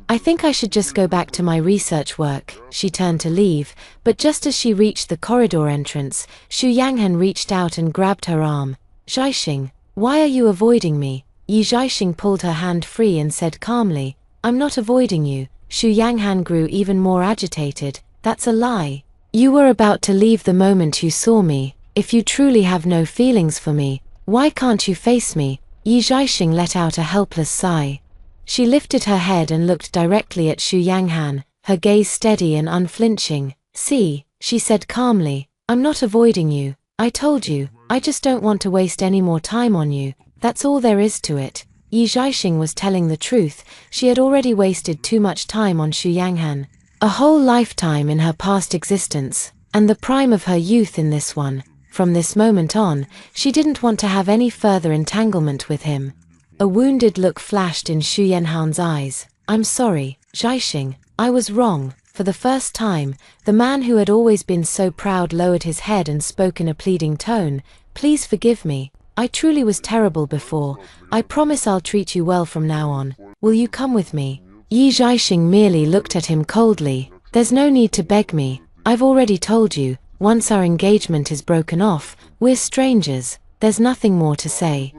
I think I should just go back to my research work." She turned to leave, but just as she reached the corridor entrance, Xu Yanghan reached out and grabbed her arm. "Zhaixing, why are you avoiding me?" Yi Zhaixing pulled her hand free and said calmly, "I'm not avoiding you." Xu Yanghan grew even more agitated. "That's a lie. You were about to leave the moment you saw me. If you truly have no feelings for me, why can't you face me?" Yi Zhaixing let out a helpless sigh. She lifted her head and looked directly at Xu Yanghan, her gaze steady and unflinching. "See," she said calmly, "I'm not avoiding you. I told you, I just don't want to waste any more time on you. That's all there is to it." Yi Zhaixing was telling the truth. She had already wasted too much time on Xu Yanghan. A whole lifetime in her past existence, and the prime of her youth in this one. From this moment on, she didn't want to have any further entanglement with him. A wounded look flashed in Xu Yanhan's eyes. "I'm sorry, Zhaixing, I was wrong." For the first time, the man who had always been so proud lowered his head and spoke in a pleading tone. "Please forgive me. I truly was terrible before. I promise I'll treat you well from now on. Will you come with me?" Yi Zhaixing merely looked at him coldly. "There's no need to beg me. I've already told you, once our engagement is broken off, we're strangers. There's nothing more to say."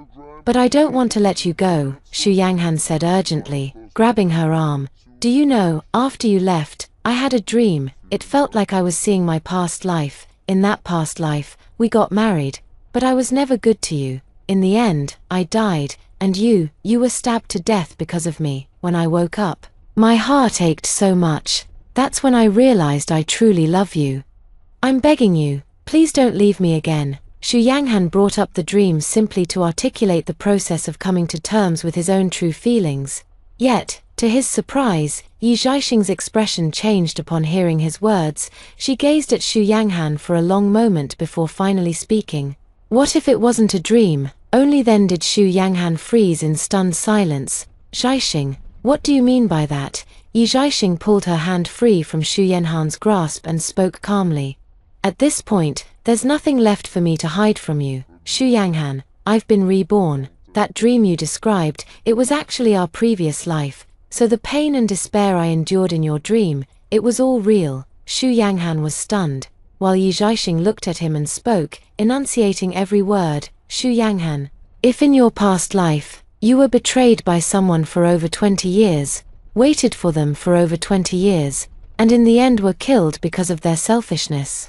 "But I don't want to let you go," Xu Yanghan said urgently, grabbing her arm. "Do you know, after you left, I had a dream. It felt like I was seeing my past life. In that past life, we got married. But I was never good to you. In the end, I died, and you were stabbed to death because of me. When I woke up, my heart ached so much. That's when I realized I truly love you. I'm begging you, please don't leave me again." Xu Yanghan brought up the dream simply to articulate the process of coming to terms with his own true feelings. Yet, to his surprise, Yi Zhaixing's expression changed upon hearing his words. She gazed at Xu Yanghan for a long moment before finally speaking. What if it wasn't a dream? Only then did Xu Yanghan freeze in stunned silence. Zhaixing, what do you mean by that? Yi Zhaixing pulled her hand free from Xu Yanghan's grasp and spoke calmly. At this point, there's nothing left for me to hide from you, Xu Yanghan. I've been reborn. That dream you described, it was actually our previous life, so the pain and despair I endured in your dream, it was all real. Xu Yanghan was stunned, while Yi Zhaixing looked at him and spoke, enunciating every word. Xu Yanghan, if in your past life, you were betrayed by someone for over 20 years, waited for them for over 20 years, and in the end were killed because of their selfishness.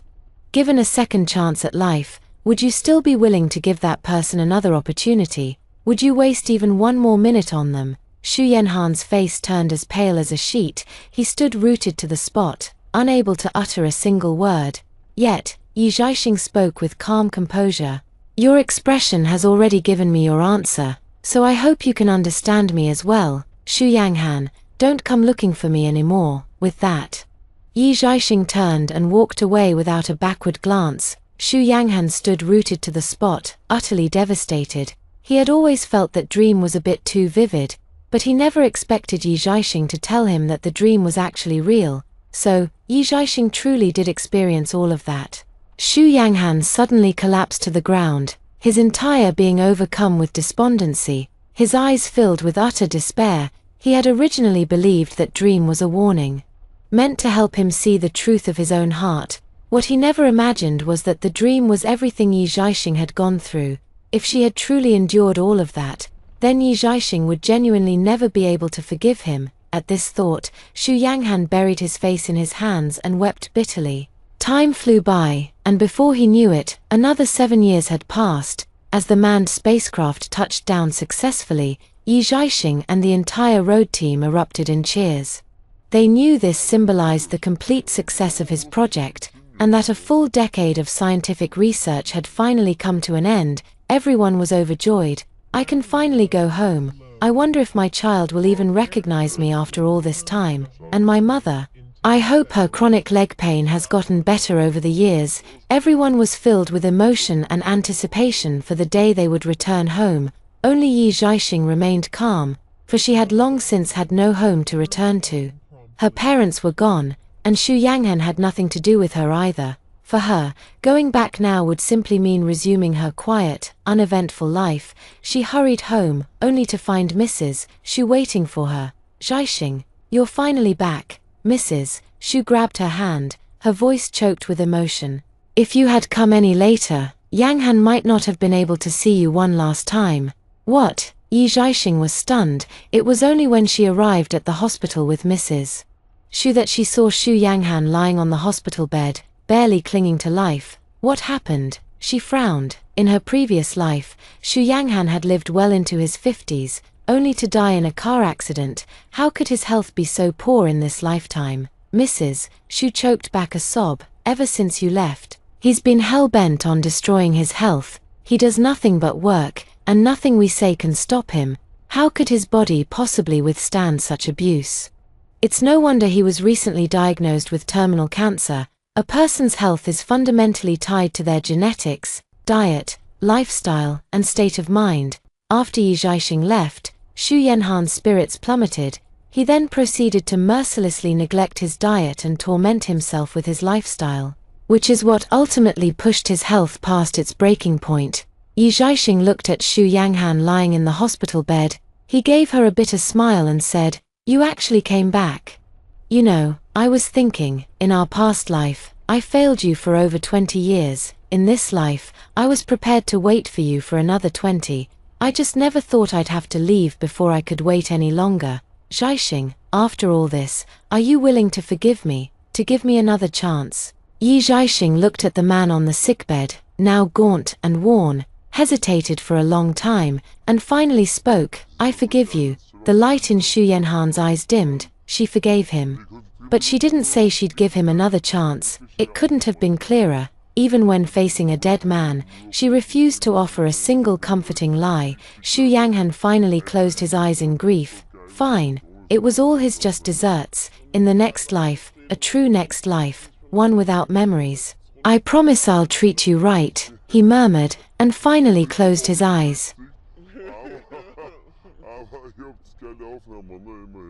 Given a second chance at life, would you still be willing to give that person another opportunity? Would you waste even one more minute on them? Xu Yanghan's face turned as pale as a sheet. He stood rooted to the spot, unable to utter a single word. Yet, Yi Zhaixing spoke with calm composure. Your expression has already given me your answer, so I hope you can understand me as well. Xu Yanghan, don't come looking for me anymore. With that, Yi Zhaixing turned and walked away without a backward glance. Xu Yanghan stood rooted to the spot, utterly devastated. He had always felt that dream was a bit too vivid, but he never expected Yi Zhaixing to tell him that the dream was actually real. So, Yi Zhaixing truly did experience all of that. Xu Yanghan suddenly collapsed to the ground, his entire being overcome with despondency, his eyes filled with utter despair. He had originally believed that dream was a warning, meant to help him see the truth of his own heart. What he never imagined was that the dream was everything Yi Zhaixing had gone through. If she had truly endured all of that, then Yi Zhaixing would genuinely never be able to forgive him. At this thought, Xu Yanghan buried his face in his hands and wept bitterly. Time flew by, and before he knew it, another 7 years had passed. As the manned spacecraft touched down successfully, Yi Zhaixing and the entire road team erupted in cheers. They knew this symbolized the complete success of his project, and that a full decade of scientific research had finally come to an end. Everyone was overjoyed. I can finally go home. I wonder if my child will even recognize me after all this time. And my mother? I hope her chronic leg pain has gotten better over the years. Everyone was filled with emotion and anticipation for the day they would return home. Only Yi Zhaixing remained calm, for she had long since had no home to return to. Her parents were gone, and Xu Yanghan had nothing to do with her either. For her, going back now would simply mean resuming her quiet, uneventful life. She hurried home, only to find Mrs. Xu waiting for her. Zhaixing, you're finally back. Mrs. Xu grabbed her hand, her voice choked with emotion. If you had come any later, Yanghan might not have been able to see you one last time. What? Yi Zhaixing was stunned. It was only when she arrived at the hospital with Mrs. Xu that she saw Xu Yanghan lying on the hospital bed, barely clinging to life. What happened? She frowned. In her previous life, Xu Yanghan had lived well into his 50s, only to die in a car accident. How could his health be so poor in this lifetime? Mrs. Xu choked back a sob. Ever since you left, he's been hell-bent on destroying his health. He does nothing but work, and nothing we say can stop him. How could his body possibly withstand such abuse? It's no wonder he was recently diagnosed with terminal cancer. A person's health is fundamentally tied to their genetics, diet, lifestyle, and state of mind. After Yi Zhaixing left, Xu Yanghan's spirits plummeted. He then proceeded to mercilessly neglect his diet and torment himself with his lifestyle, which is what ultimately pushed his health past its breaking point. Yi Zhaixing looked at Xu Yanghan lying in the hospital bed. He gave her a bitter smile and said, "You actually came back. You know, I was thinking, in our past life, I failed you for over 20 years. In this life, I was prepared to wait for you for another 20. I just never thought I'd have to leave before I could wait any longer. Zhaixing, after all this, are you willing to forgive me, to give me another chance?" Yi Zhaixing looked at the man on the sickbed, now gaunt and worn, hesitated for a long time, and finally spoke, "I forgive you." The light in Xu Yanghan's eyes dimmed. She forgave him. But she didn't say she'd give him another chance. It couldn't have been clearer. Even when facing a dead man, she refused to offer a single comforting lie. Xu Yanghan finally closed his eyes in grief. Fine. It was all his just desserts. In the next life, a true next life, one without memories. I promise I'll treat you right, he murmured, and finally closed his eyes.